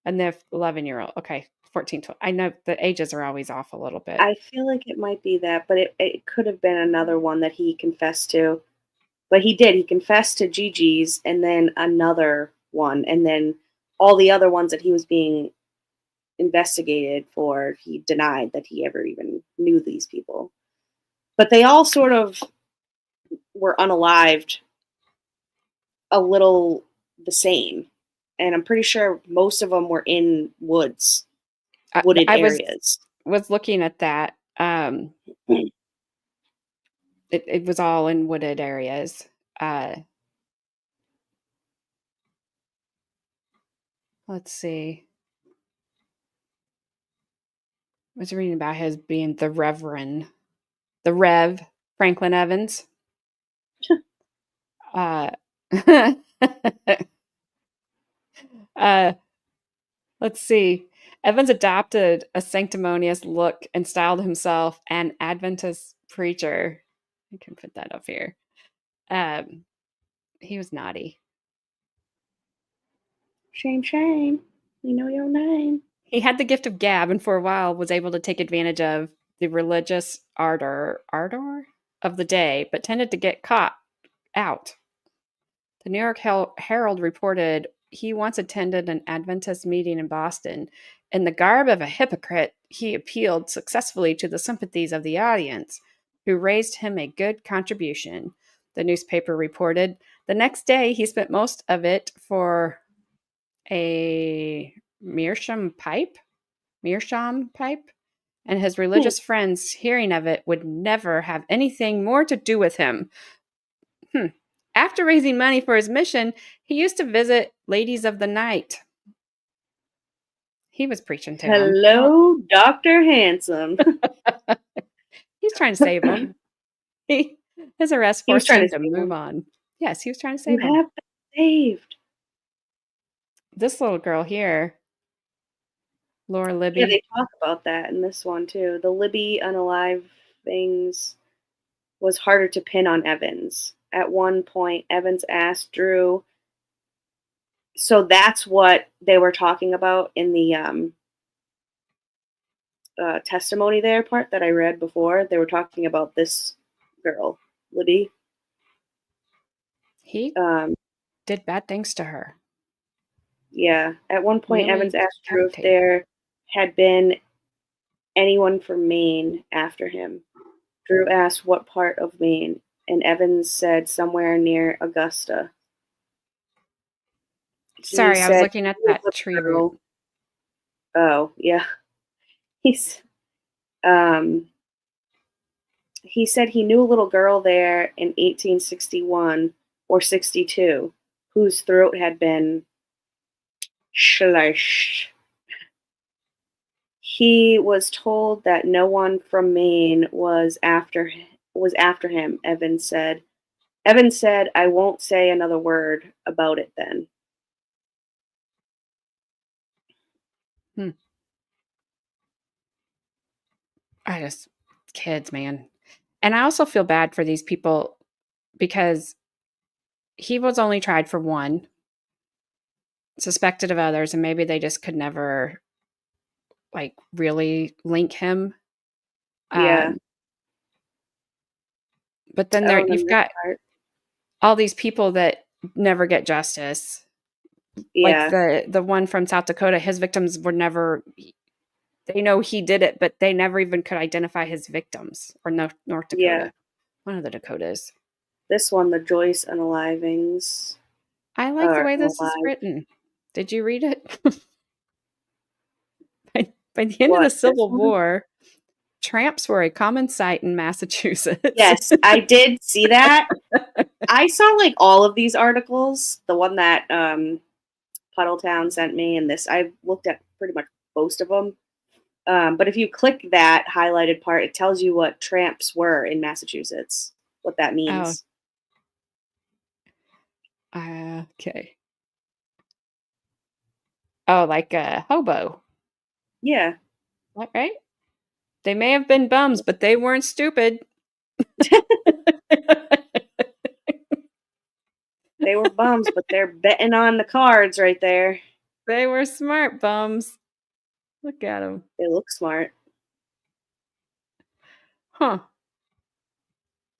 and the 11-year-old. Okay, 14, 12. I know the ages are always off a little bit. I feel like it might be that, but it could have been another one that he confessed to. But he did. He confessed to Gigi's and then another one. And then all the other ones that he was being investigated for, he denied that he ever even knew these people. But they all sort of were unalived a little the same. And I'm pretty sure most of them were in wooded I areas. was looking at that. It was all in wooded areas. Let's see. I was reading about his being the Rev Franklin Evans. Uh, uh, let's see. Evans adopted a sanctimonious look and styled himself an Adventist preacher. I can put that up here. Um, he was naughty. Shame, shame. We know your name. He had the gift of gab, and for a while was able to take advantage of the religious ardor of the day, but tended to get caught out. The New York Herald reported he once attended an Adventist meeting in Boston. In the garb of a hypocrite, he appealed successfully to the sympathies of the audience, who raised him a good contribution. The newspaper reported the next day he spent most of it for a meerschaum pipe, and his religious friends, hearing of it, would never have anything more to do with him. After raising money for his mission, he used to visit ladies of the night. He was preaching to him. Hello, Dr. Handsome. He's trying to save him. His arrest He was forced trying him to to save move him. on. Yes, he was trying to You save him. have been saved. This little girl here, Laura Libby. Yeah, they talk about that in this one too. The Libby unalive things was harder to pin on Evans. At one point, Evans asked Drew. So that's what they were talking about in the testimony there part that I read before. They were talking about this girl, Libby. He did bad things to her. Yeah. At one point, Really Evans asked Drew if decapitate. there had been anyone from Maine after him. Drew asked what part of Maine, and Evans said somewhere near Augusta. Sorry, I was looking at that tree root. Oh, yeah. He's he said he knew a little girl there in 1861 or 62 whose throat had been slashed. He was told that no one from Maine was after him, Evans said. Evans said, "I won't say another word about it then." Kids, man. And I also feel bad for these people because he was only tried for one, suspected of others, and maybe they just could never like really link him. Yeah. But then Oh, you've then this got part. all these people that never get justice. Like Yeah. the one from South Dakota, his victims were never. They know he did it, but they never even could identify his victims. Or North Yeah. Dakota, one of the Dakotas. This one, the Joyce Unalivings. I like the Or way this is Unalive. written. Did you read it? By the end of the What? This Civil one? War, tramps were a common sight in Massachusetts. Yes, I did see that. I saw like all of these articles. The one that Puddletown sent me, and this I looked at pretty much most of them. But if you click that highlighted part, it tells you what tramps were in Massachusetts, what that Oh, means. okay. Oh, like a hobo. Yeah. Right? They may have been bums, but they weren't stupid. They were bums, but they're betting on the cards right there. They were smart bums. Look at them. They look smart. Huh.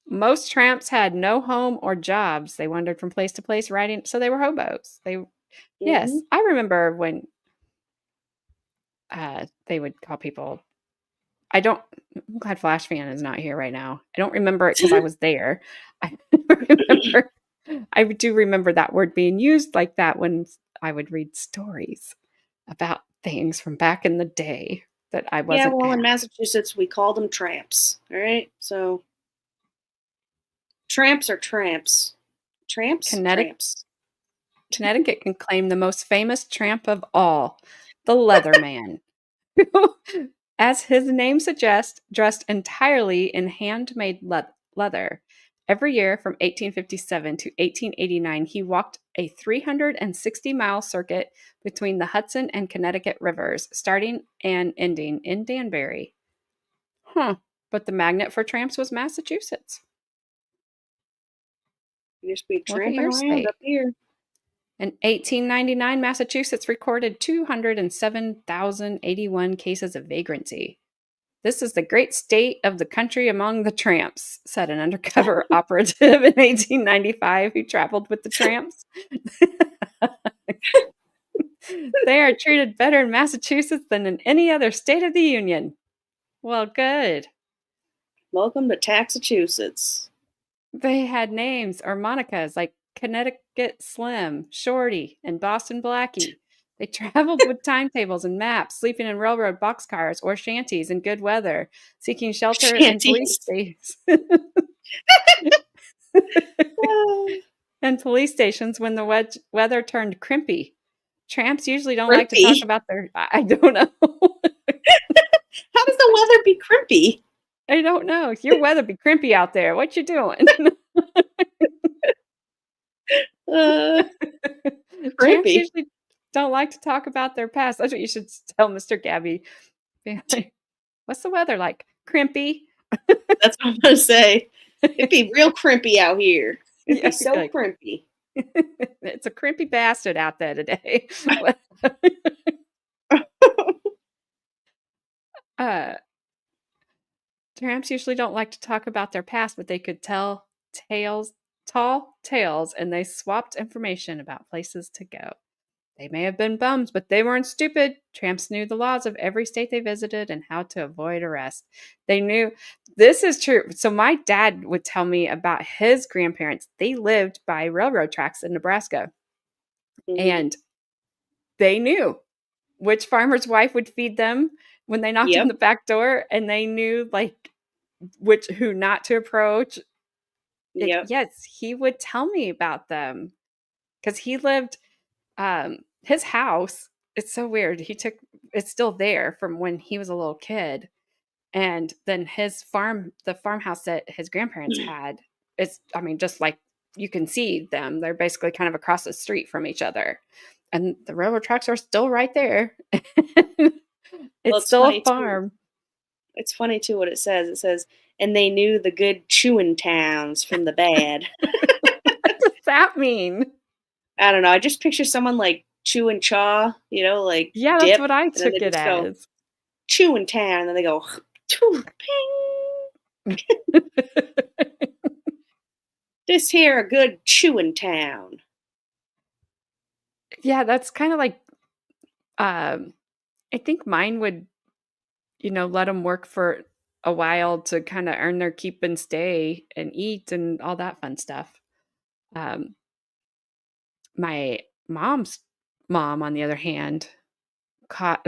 Most tramps had no home or jobs. They wandered from place to place riding, so they were hobos. Yes, Mm-hmm. I remember when they would call people. I'm glad Flash Fan is not here right now. I don't remember it because I was there. I remember. I do remember that word being used like that when I would read stories about things from back in the day that I Yeah, wasn't well, in at. Massachusetts, we called them tramps. All right, so tramps are tramps. Tramps, tramps. Connecticut can claim the most famous tramp of all, the Leatherman, who, as his name suggests, dressed entirely in handmade leather. Every year from 1857 to 1889, he walked a 360-mile circuit between the Hudson and Connecticut rivers, starting and ending in Danbury. But the magnet for tramps was Massachusetts. You just be Look at tramping your around state. up here. In 1899, Massachusetts recorded 207,081 cases of vagrancy. This is the great state of the country among the tramps, said an undercover operative in 1895 who traveled with the tramps. They are treated better in Massachusetts than in any other state of the Union. Well, good. Welcome to Taxachusetts. They had names or monicas like Connecticut Slim, Shorty, and Boston Blackie. They traveled with timetables and maps, sleeping in railroad boxcars or shanties in good weather, seeking shelter in police Shanties. stations. Oh, and police stations when the weather turned crimpy. Tramps usually don't like to talk crimpy. about their. I don't know. How does the weather be crimpy? I don't know. Your weather be crimpy out there. What you doing? Uh, Tramps crimpy. usually don't like to talk about their past. That's what you should tell Mr. Gabby. Be like, what's the weather like? Crimpy. That's what I'm gonna say. It'd be real crimpy out here. It'd be Yeah, so like, crimpy. it's a crimpy bastard out there today. uh, Tramps usually don't like to talk about their past, but they could tell tall tales, and they swapped information about places to go. They may have been bums, but they weren't stupid. Tramps knew the laws of every state they visited and how to avoid arrest. They knew this is true. So, my dad would tell me about his grandparents. They lived by railroad tracks in Nebraska, Mm-hmm. and they knew which farmer's wife would feed them when they knocked on Yep. the back door, and they knew like which who not to approach. Yep. Yes, he would tell me about them because he lived his house. It's so weird. It's still there from when he was a little kid, and then the farmhouse that his grandparents had, it's, I mean, just like you can see them. They're basically kind of across the street from each other, and the railroad tracks are still right there. Well, It's it's still a funny too. farm. It's funny too what it says. It says, and they knew the good chewing towns from the bad. What does that mean? I don't know. I just picture someone like chewing chaw, like Yeah, that's dip, what I and then they took it just go as. chewing town, and then they go ping. This here a good chewing town. Yeah, that's kind of like I think mine would, let them work for a while to kind of earn their keep and stay and eat and all that fun stuff. Um, my mom's mom, on the other hand, caught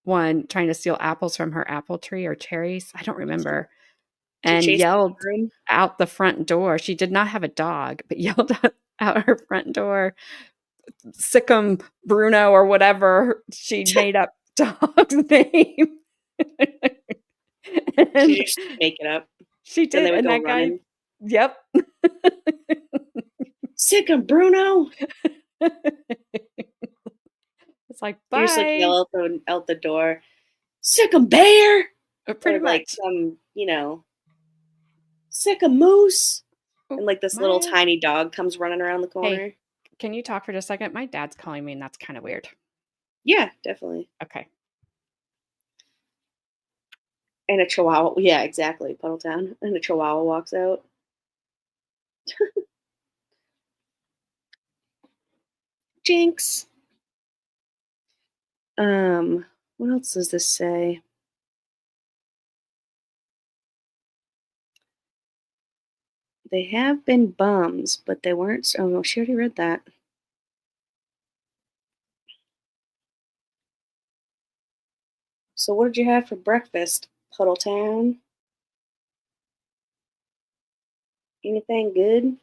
one trying to steal apples from her apple tree or cherries. I don't remember. She And chased yelled the room. out the front door. She did not have a dog, but yelled out her front door, Sickum Bruno or whatever she made up dog's name. She And just make it up. she Then did, they would and go that guy, running. yep. Sick of Bruno. It's like, You just like "Bye." yell out the door. Sick of bear, Pretty or like much. some sick of moose, Oh, and like this little my tiny dog comes running around the hey, corner. can you talk for just a second? My dad's calling me, and that's kinda weird. Yeah, definitely. Okay. And a chihuahua. Yeah, exactly. Puddletown. And a chihuahua walks out. Jinx. What else does this say? They have been bums, but they weren't. Oh no, she already read that. So what did you have for breakfast, Puddletown? Anything good?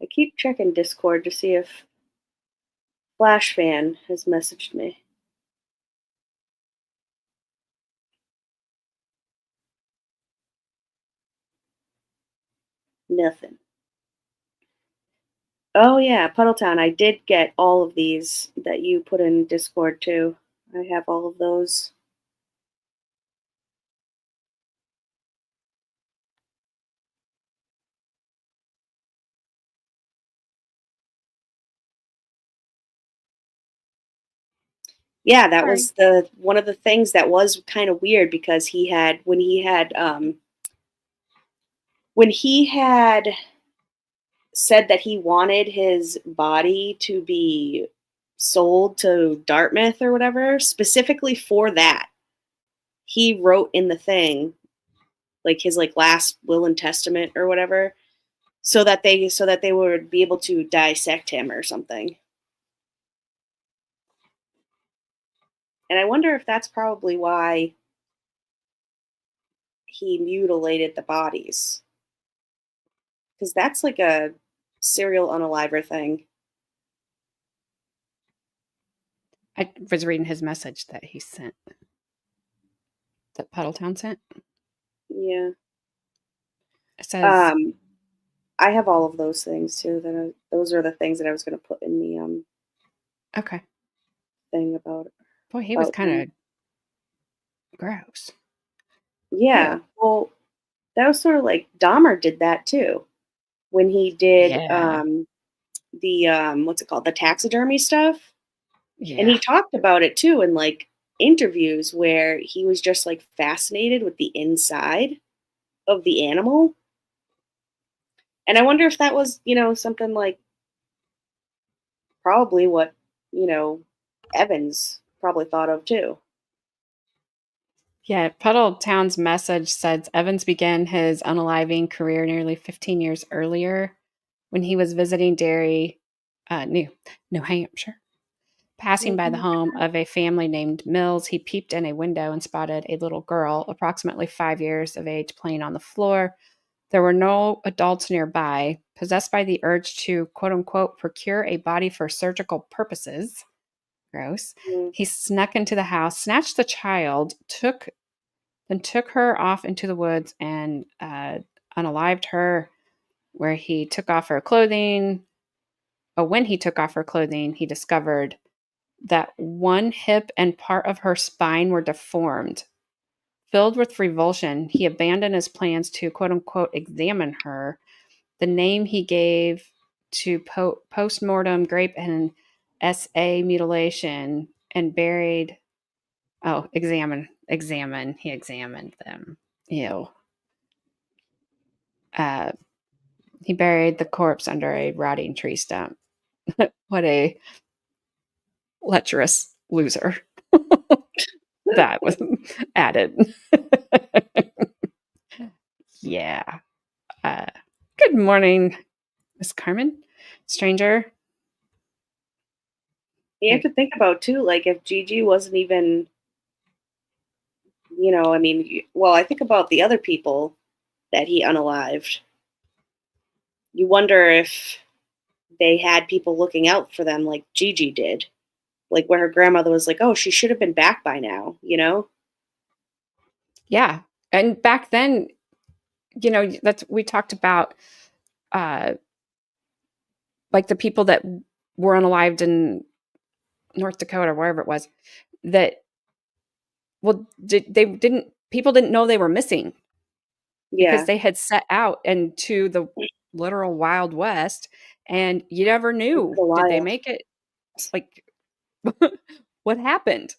I keep checking Discord to see if Flash Fan has messaged me. Nothing. Oh yeah, Puddletown. I did get all of these that you put in Discord too. I have all of those. Yeah, that Sorry. was the one of the things that was kind of weird because when he had said that he wanted his body to be sold to Dartmouth or whatever, specifically for that, he wrote in the thing, like his like last will and testament or whatever, so that they would be able to dissect him or something. And I wonder if that's probably why he mutilated the bodies, because that's like a serial unaliver thing. I was reading his message that he sent, that Puddletown sent. Yeah. It says, Um, I have all of those things too. Those are the things that I was going to put in the okay. thing about Boy, he was about kind him. of gross. Ew. Yeah. Well, that was sort of like Dahmer did that too when he did Yeah. the what's it called, the taxidermy stuff, and Yeah. he talked about it too in like interviews where he was just like fascinated with the inside of the animal. And I wonder if that was, something like probably what, you know, Evans probably thought of too. Yeah. Puddletown's message says Evans began his unaliving career nearly 15 years earlier when he was visiting Derry, New Hampshire. Passing by the Mhm. home of a family named Mills, he peeped in a window and spotted a little girl, approximately 5 years of age, playing on the floor. There were no adults nearby. Possessed by the urge to, quote unquote, procure a body for surgical purposes, gross, Mm, he snuck into the house, snatched the child, took her off into the woods and unalived her, where he took off her clothing. Oh, when he took off her clothing, he discovered that one hip and part of her spine were deformed. Filled with revulsion, he abandoned his plans to, quote unquote, examine her. The name he gave to post mortem grape and SA mutilation and buried. Oh, examine. He examined them. Ew. Uh, he buried the corpse under a rotting tree stump. What a lecherous loser. That was added. Yeah. Uh, Good morning, Miss Carmen. Stranger. you have Like, to think about too, like if Gigi wasn't even, I mean, well, I think about the other people that he unalived. You wonder if they had people looking out for them like Gigi did, like where her grandmother was like, "Oh, she should have been back by now," you know? yeah. And back then, that's we talked about uh like the people that were unalived in North Dakota, wherever it was, that they didn't people didn't know they were missing because Yeah, they had set out into the literal Wild West, and you never into knew, the did they wild. make it? Like, what happened?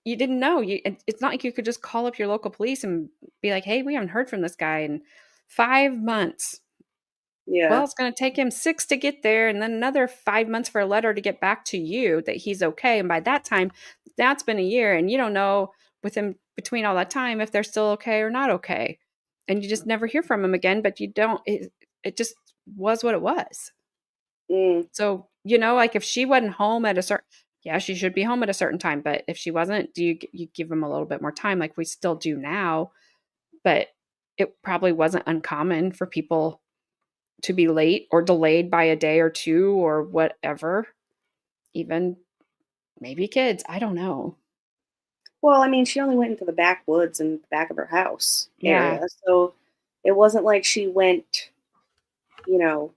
You didn't know. It's not like you could just call up your local police and be like, "Hey, we haven't heard from this guy in 5 months." Well, Yeah. it's going to take him 6 to get there, and then another 5 months for a letter to get back to you that he's okay. And by that time, that's been a year, and you don't know with him between all that time if they're still okay or not okay, and you just never hear from him again. But you don't. It just was what it was. Mm, So like if she wasn't home at a certain, yeah, she should be home at a certain time. But if she wasn't, do you give him a little bit more time, like we still do now? But it probably wasn't uncommon for people to be late or delayed by a day or two or whatever. Even maybe kids, I don't know. well, I mean, she only went into the backwoods in the back of her house Yeah. area, so it wasn't like she went, you know,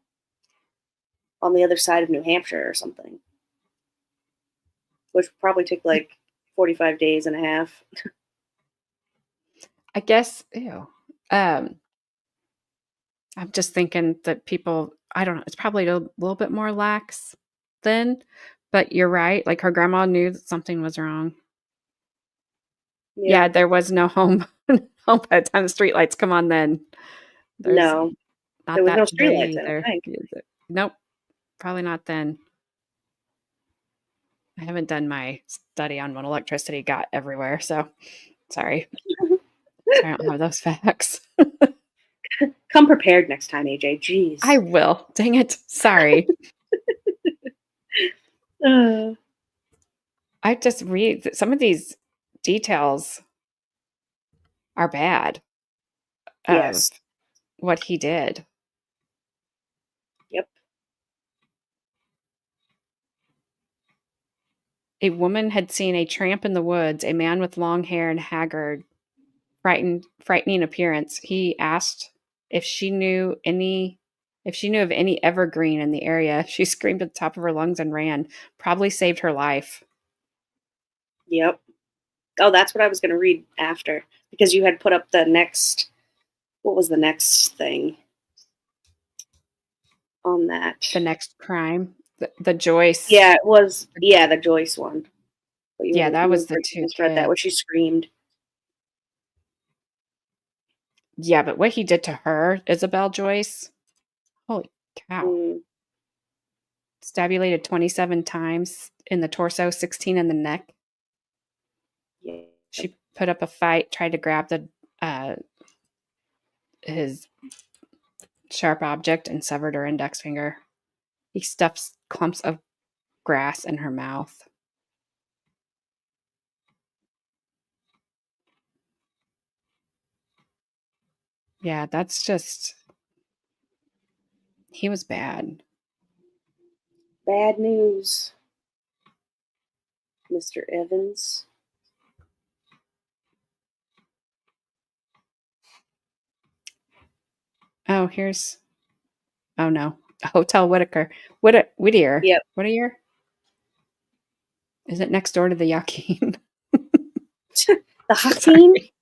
on the other side of New Hampshire or something, which would probably took like 45 days and a half. I guess, ew. Um, I'm just thinking that people, I don't know, it's probably a little bit more lax then, But you're right, like, her grandma knew that something was wrong. Yeah. Yeah, there was no home home by the time the streetlights come on then. There's No, there not was no that today streetlights, I don't either. think. Nope, probably not then. I haven't done my study on when electricity got everywhere, so sorry. Sorry, I don't have those facts. Come prepared next time, AJ. Jeez. I will. Dang it. Sorry. Uh, I just read that some of these details are bad of yes. what he did. Yep. A woman had seen a tramp in the woods, a man with long hair and haggard, frightening appearance. He asked if she knew of any evergreen in the area. She screamed at the top of her lungs and ran. Probably saved her life. Yep. Oh, that's what I was going to read after because you had put up the next. What was the next thing on that? The next crime, the Joyce. Yeah, it was. Yeah, the Joyce one. But Yeah, that was the you two just read that where kids. she screamed. Yeah, but what he did to her, Isabel Joyce, holy cow. Mm, Stabulated 27 times in the torso, 16 in the neck. yeah. She put up a fight, tried to grab his sharp object and severed her index finger. He stuffs clumps of grass in her mouth. Yeah, that's just. He was bad. Bad news, Mr. Evans. Oh, here's. Oh no, Hotel Whitaker. Whittier. Yep. Whittier. Is it next door to the Yakin? The Hakeem. Sorry.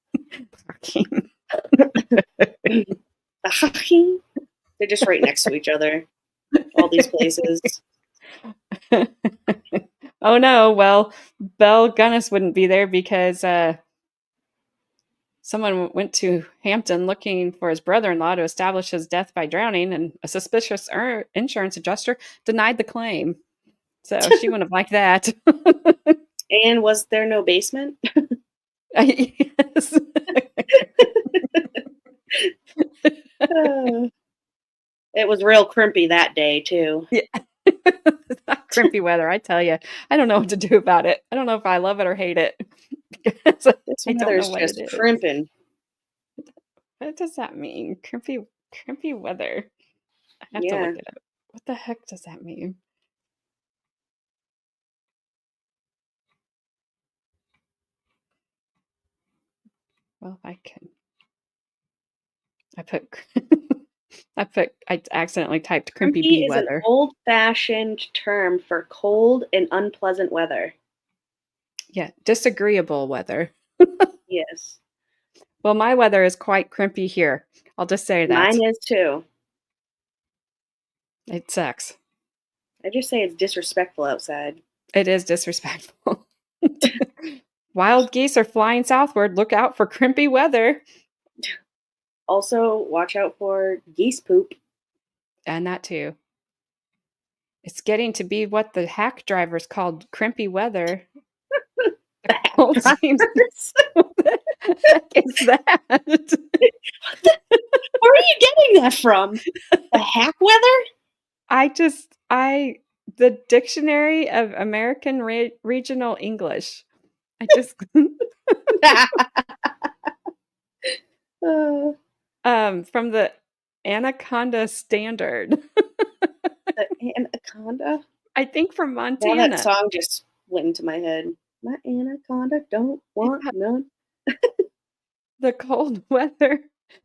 Yakin. The Hakeem. They're just right next to each other. All these places. Oh no, well, Belle Gunnis wouldn't be there because someone went to Hampton looking for his brother-in-law to establish his death by drowning, and a suspicious insurance adjuster denied the claim. So she wouldn't have liked that. And was there no basement? Yes. It was real crimpy that day too. Yeah. Crimpy weather, I tell you. I don't know what to do about it. I don't know if I love it or hate it. This I don't know weather's what it just is. crimping. What does that mean? Crimpy weather. I have to Yeah. look it up. What the heck does that mean? Well, if I can. I accidentally typed crimpy Crimpy bee is an weather. old-fashioned term for cold and unpleasant weather. Yeah, disagreeable weather. Yes. Well, my weather is quite crimpy here. I'll just say that. Mine is too. It sucks. I just say it's disrespectful outside. It is disrespectful. Wild geese are flying southward. Look out for crimpy weather. Also, watch out for geese poop. And that too. It's getting to be what the hack drivers called crimpy weather. The cold seems. What the heck is that? Where are you getting that from? The hack weather? The Dictionary of American Regional English. I just from the Anaconda Standard. The anaconda? I think from Now Montana. that song just went into my head. My anaconda don't want none. The cold weather.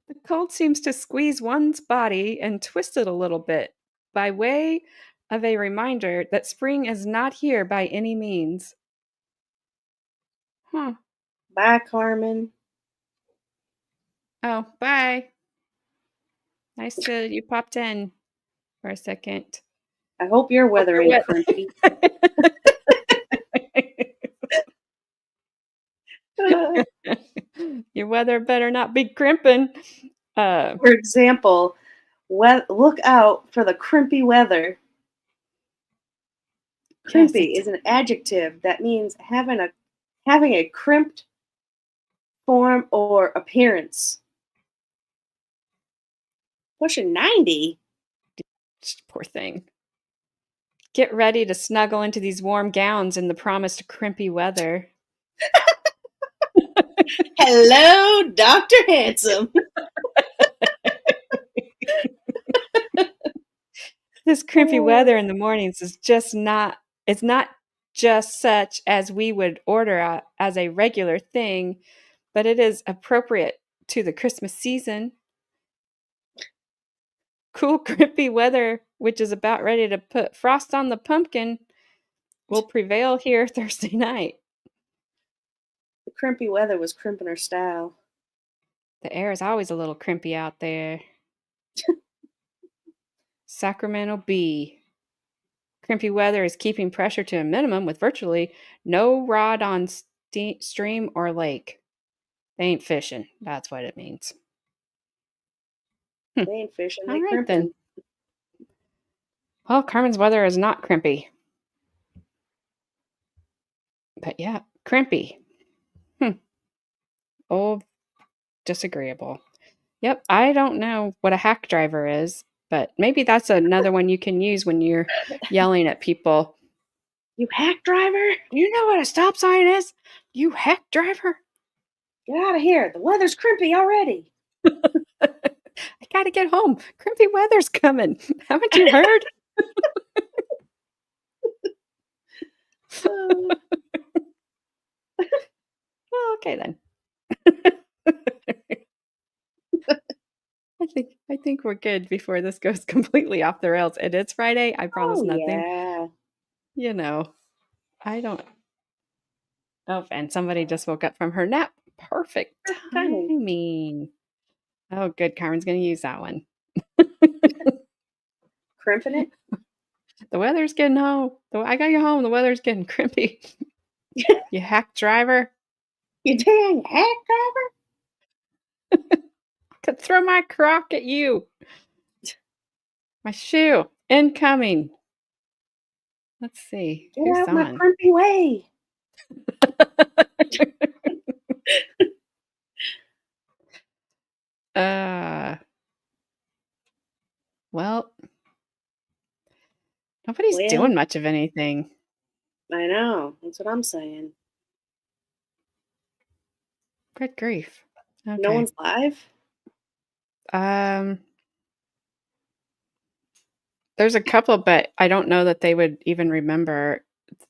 The cold seems to squeeze one's body and twist it a little bit by way of a reminder that spring is not here by any means. Huh. Bye, Carmen. Oh, bye. Nice to you popped in for a second. I hope your Hope weather your ain't wet- crimpy. Your weather better not be crimping. Uh, For example, look out for the crimpy weather. yes, Crimpy is an adjective that means having a crimped form or appearance. Pushing 90. poor thing. Get ready to snuggle into these warm gowns in the promised crimpy weather. Hello, Dr. Handsome. This crimpy weather in the mornings is just not, it's not just such as we would order as a regular thing, but it is appropriate to the Christmas season. Cool, crimpy weather, which is about ready to put frost on the pumpkin, will prevail here Thursday night. The crimpy weather was crimping her style. The air is always a little crimpy out there. Sacramento Bee. Crimpy weather is keeping pressure to a minimum with virtually no rod on stream or lake. They ain't fishing. That's what it means. They ain't fishing, All they right, crimping. then. Well, Carmen's weather is not crimpy. But yeah, crimpy. Oh, disagreeable. Yep, I don't know what a hack driver is, but maybe that's another one you can use when you're yelling at people. You hack driver? Do you know what a stop sign is? You hack driver? Get out of here. The weather's crimpy already. I gotta get home. Crimpy weather's coming. Haven't you heard? Well, okay then. I think we're good before this goes completely off the rails. It is Friday. I promise nothing. Yeah. You know, I don't. Oh, and somebody just woke up from her nap. Perfect Timing. timing. Oh, good. Carmen's going to use that one. Crimping it? The weather's getting home. I got you home. The weather's getting crimpy. You hack driver. You dang hack driver? Could throw my crock at you. My shoe. Incoming. Let's see. Get Who's out my on? crimpy way. Well, nobody's Well, doing much of anything. I know. That's what I'm saying. Good grief. Okay. No one's live? There's a couple, but I don't know that they would even remember.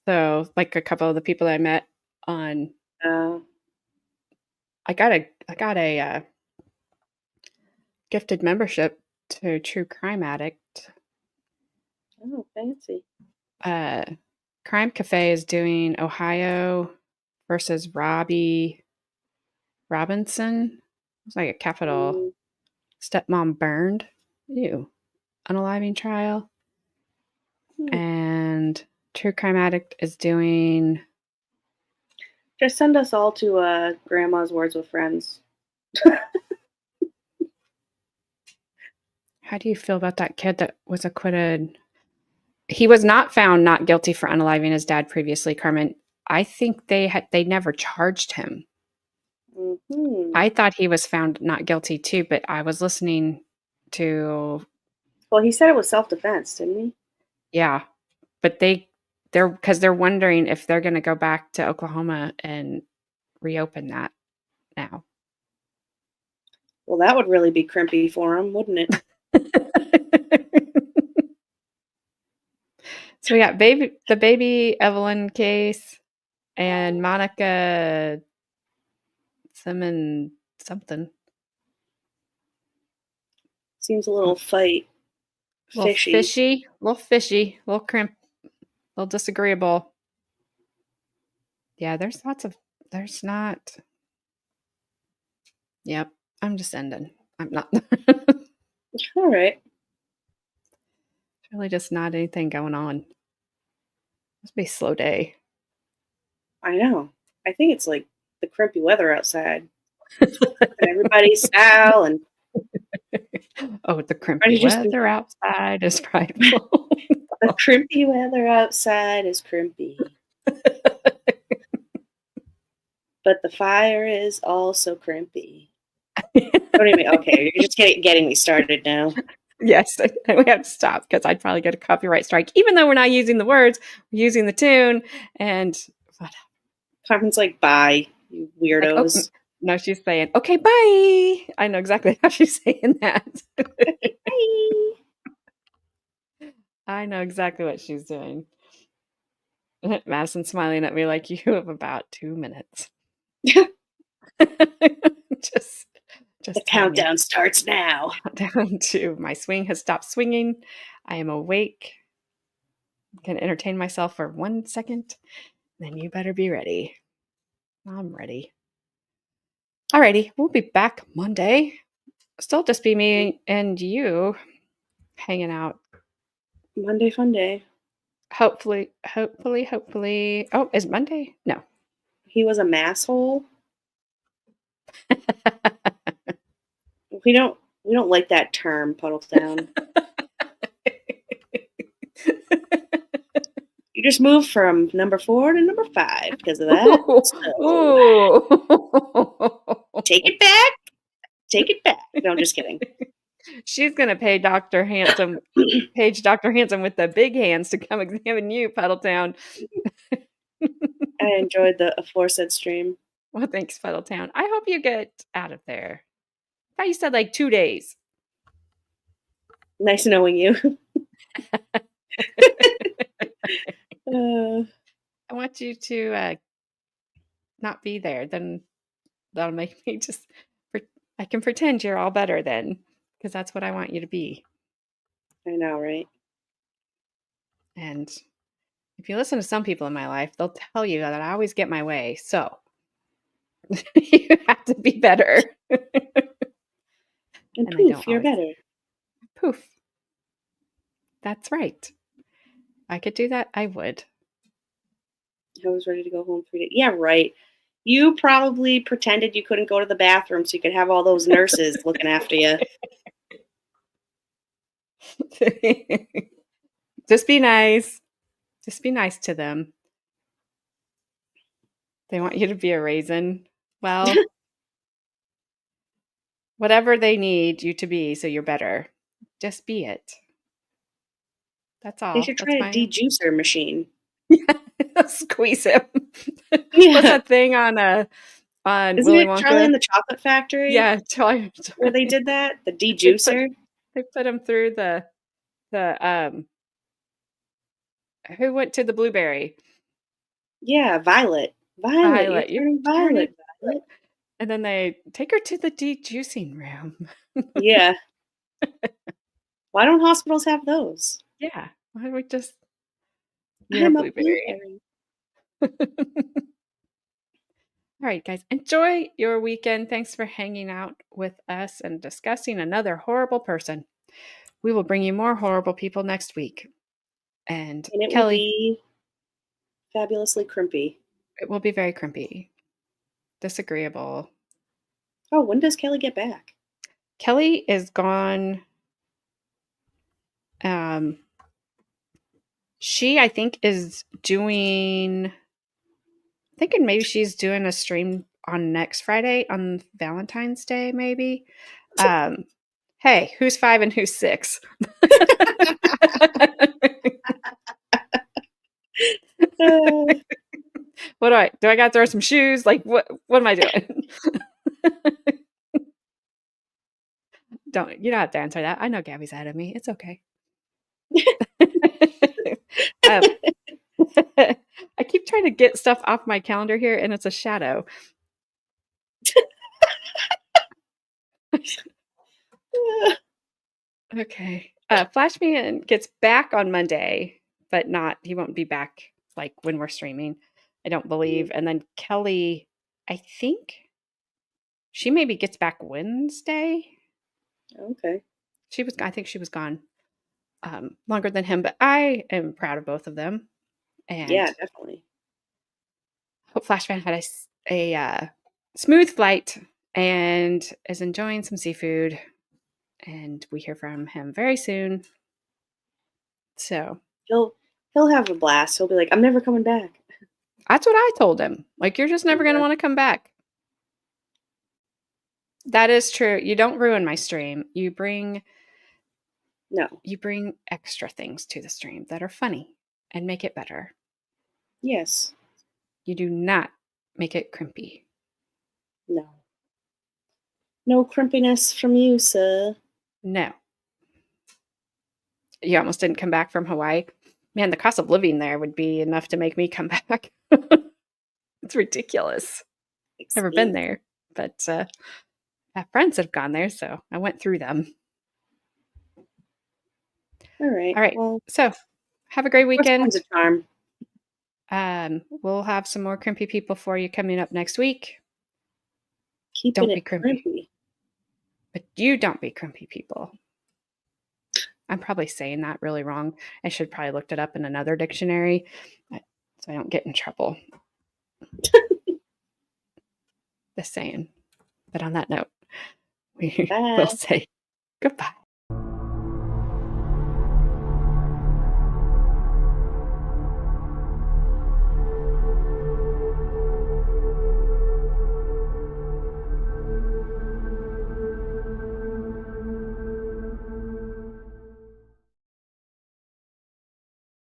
So, like a couple of the people I met on, I got a gifted membership to True Crime Addict. Oh, fancy. Crime Cafe is doing Ohio versus Robbie Robinson. It's like a capital stepmom burned. Ew. Unaliving trial. And True Crime Addict is doing. Just send us all to Grandma's Words with Friends. How do you feel about that kid that was acquitted? He was not found not guilty for unaliving his dad previously, Carmen. I think they never charged him. Mm-hmm. I thought he was found not guilty too, but I was listening to. Well, he said it was self-defense, didn't he? Yeah, but they're wondering if they're going to go back to Oklahoma and reopen that now. Well, that would really be crimpy for him, wouldn't it? So we got the baby Evelyn case and Monica something. Seems a little fishy. Little fishy, little crimp, little disagreeable. Yeah, there's not. Yep, I'm just ending. I'm not. All right. Really just not anything going on. Must be a slow day. I know. I think it's like the crimpy weather outside. And everybody's style and Oh, the crimpy everybody's just weather outside is frightful. the crimpy weather outside is crimpy. But the fire is also crimpy. Don't even, okay, you're just getting me started now. Yes, we have to stop because I'd probably get a copyright strike, even though we're not using the words, we're using the tune. And Carmen's like, bye, you like, oh weirdos. no, she's saying, okay, bye. I know exactly how she's saying that. Bye. I know exactly what she's doing. Madison's smiling at me like you have about 2 minutes. just The tell me. countdown starts now. Countdown to my swing has stopped swinging. I am awake. Can entertain myself for 1 second. Then you better be ready. I'm ready. Alrighty, we'll be back Monday. Still just be me and you hanging out. Monday fun day. Hopefully. Oh, is it Monday? No. He was a masshole. We don't like that term, Puddletown. You just moved from number 4 to number 5 because of that. So, take it back. Take it back. No, I'm just kidding. She's gonna pay Dr. Handsome, page Dr. Handsome with the big hands to come examine you, Puddletown. I enjoyed the aforesaid stream. Well, thanks, Puddletown. I hope you get out of there. I thought you said like 2 days. Nice knowing you. I want you to not be there. Then that'll make me just. I can pretend you're all better then, because that's what I want you to be. I know, right? And if you listen to some people in my life, they'll tell you that I always get my way. So you have to be better. And I poof, don't you're always. better. Poof. That's right. I could do that. I would. I was ready to go home 3 days. Yeah, right. You probably pretended you couldn't go to the bathroom so you could have all those nurses looking after you. Just be nice. Just be nice to them. They want you to be a raisin. Well, whatever they need you to be so you're better, just be it. That's all. They should try a de-juicer machine. Squeeze him. Yeah. What's that thing on Isn't Willy it Wonka? Charlie and the Chocolate Factory? Yeah, Charlie. Where they did that? The de-juicer? They put him through the who went to the blueberry? Yeah, Violet. Violet. You're turning Violet. And then they take her to the de-juicing room. Yeah. Why don't hospitals have those? Yeah. Why don't we just I'm a blueberry. All right, guys. Enjoy your weekend. Thanks for hanging out with us and discussing another horrible person. We will bring you more horrible people next week. And it Kelly, will be fabulously crimpy. It will be very crimpy. Disagreeable. Oh, when does Kelly get back? Kelly is gone. She, I think, is doing. Thinking maybe she's doing a stream on next Friday on Valentine's Day, maybe. Hey, who's 5 and who's 6? What do I got to throw some shoes? Like, what am I doing? You don't have to answer that. I know Gabby's ahead of me. It's okay. I keep trying to get stuff off my calendar here, and it's a shadow. Okay. Flash Man gets back on Monday, but he won't be back like when we're streaming, I don't believe. And then Kelly, I think she maybe gets back Wednesday. Okay. I think she was gone longer than him, but I am proud of both of them. And yeah, definitely. Hope Flashman had a smooth flight and is enjoying some seafood. And we hear from him very soon. So He'll have a blast. He'll be like, I'm never coming back. that's what I told him. Like, you're just never going to want to come back. That is true. You don't ruin my stream. You bring extra things to the stream that are funny and make it better. Yes. You do not make it crimpy. No. No crimpiness from you, sir. No. You almost didn't come back from Hawaii? Man, the cost of living there would be enough to make me come back. It's ridiculous. Never been there, but I have friends that have gone there, so I went through them. All right. All right. Well, so have a great weekend. What's a charm? We'll have some more crimpy people for you coming up next week. Don't be crimpy. But you don't be crimpy people. I'm probably saying that really wrong. I should probably looked it up in another dictionary so I don't get in trouble. Just saying. But on that note, we will say goodbye.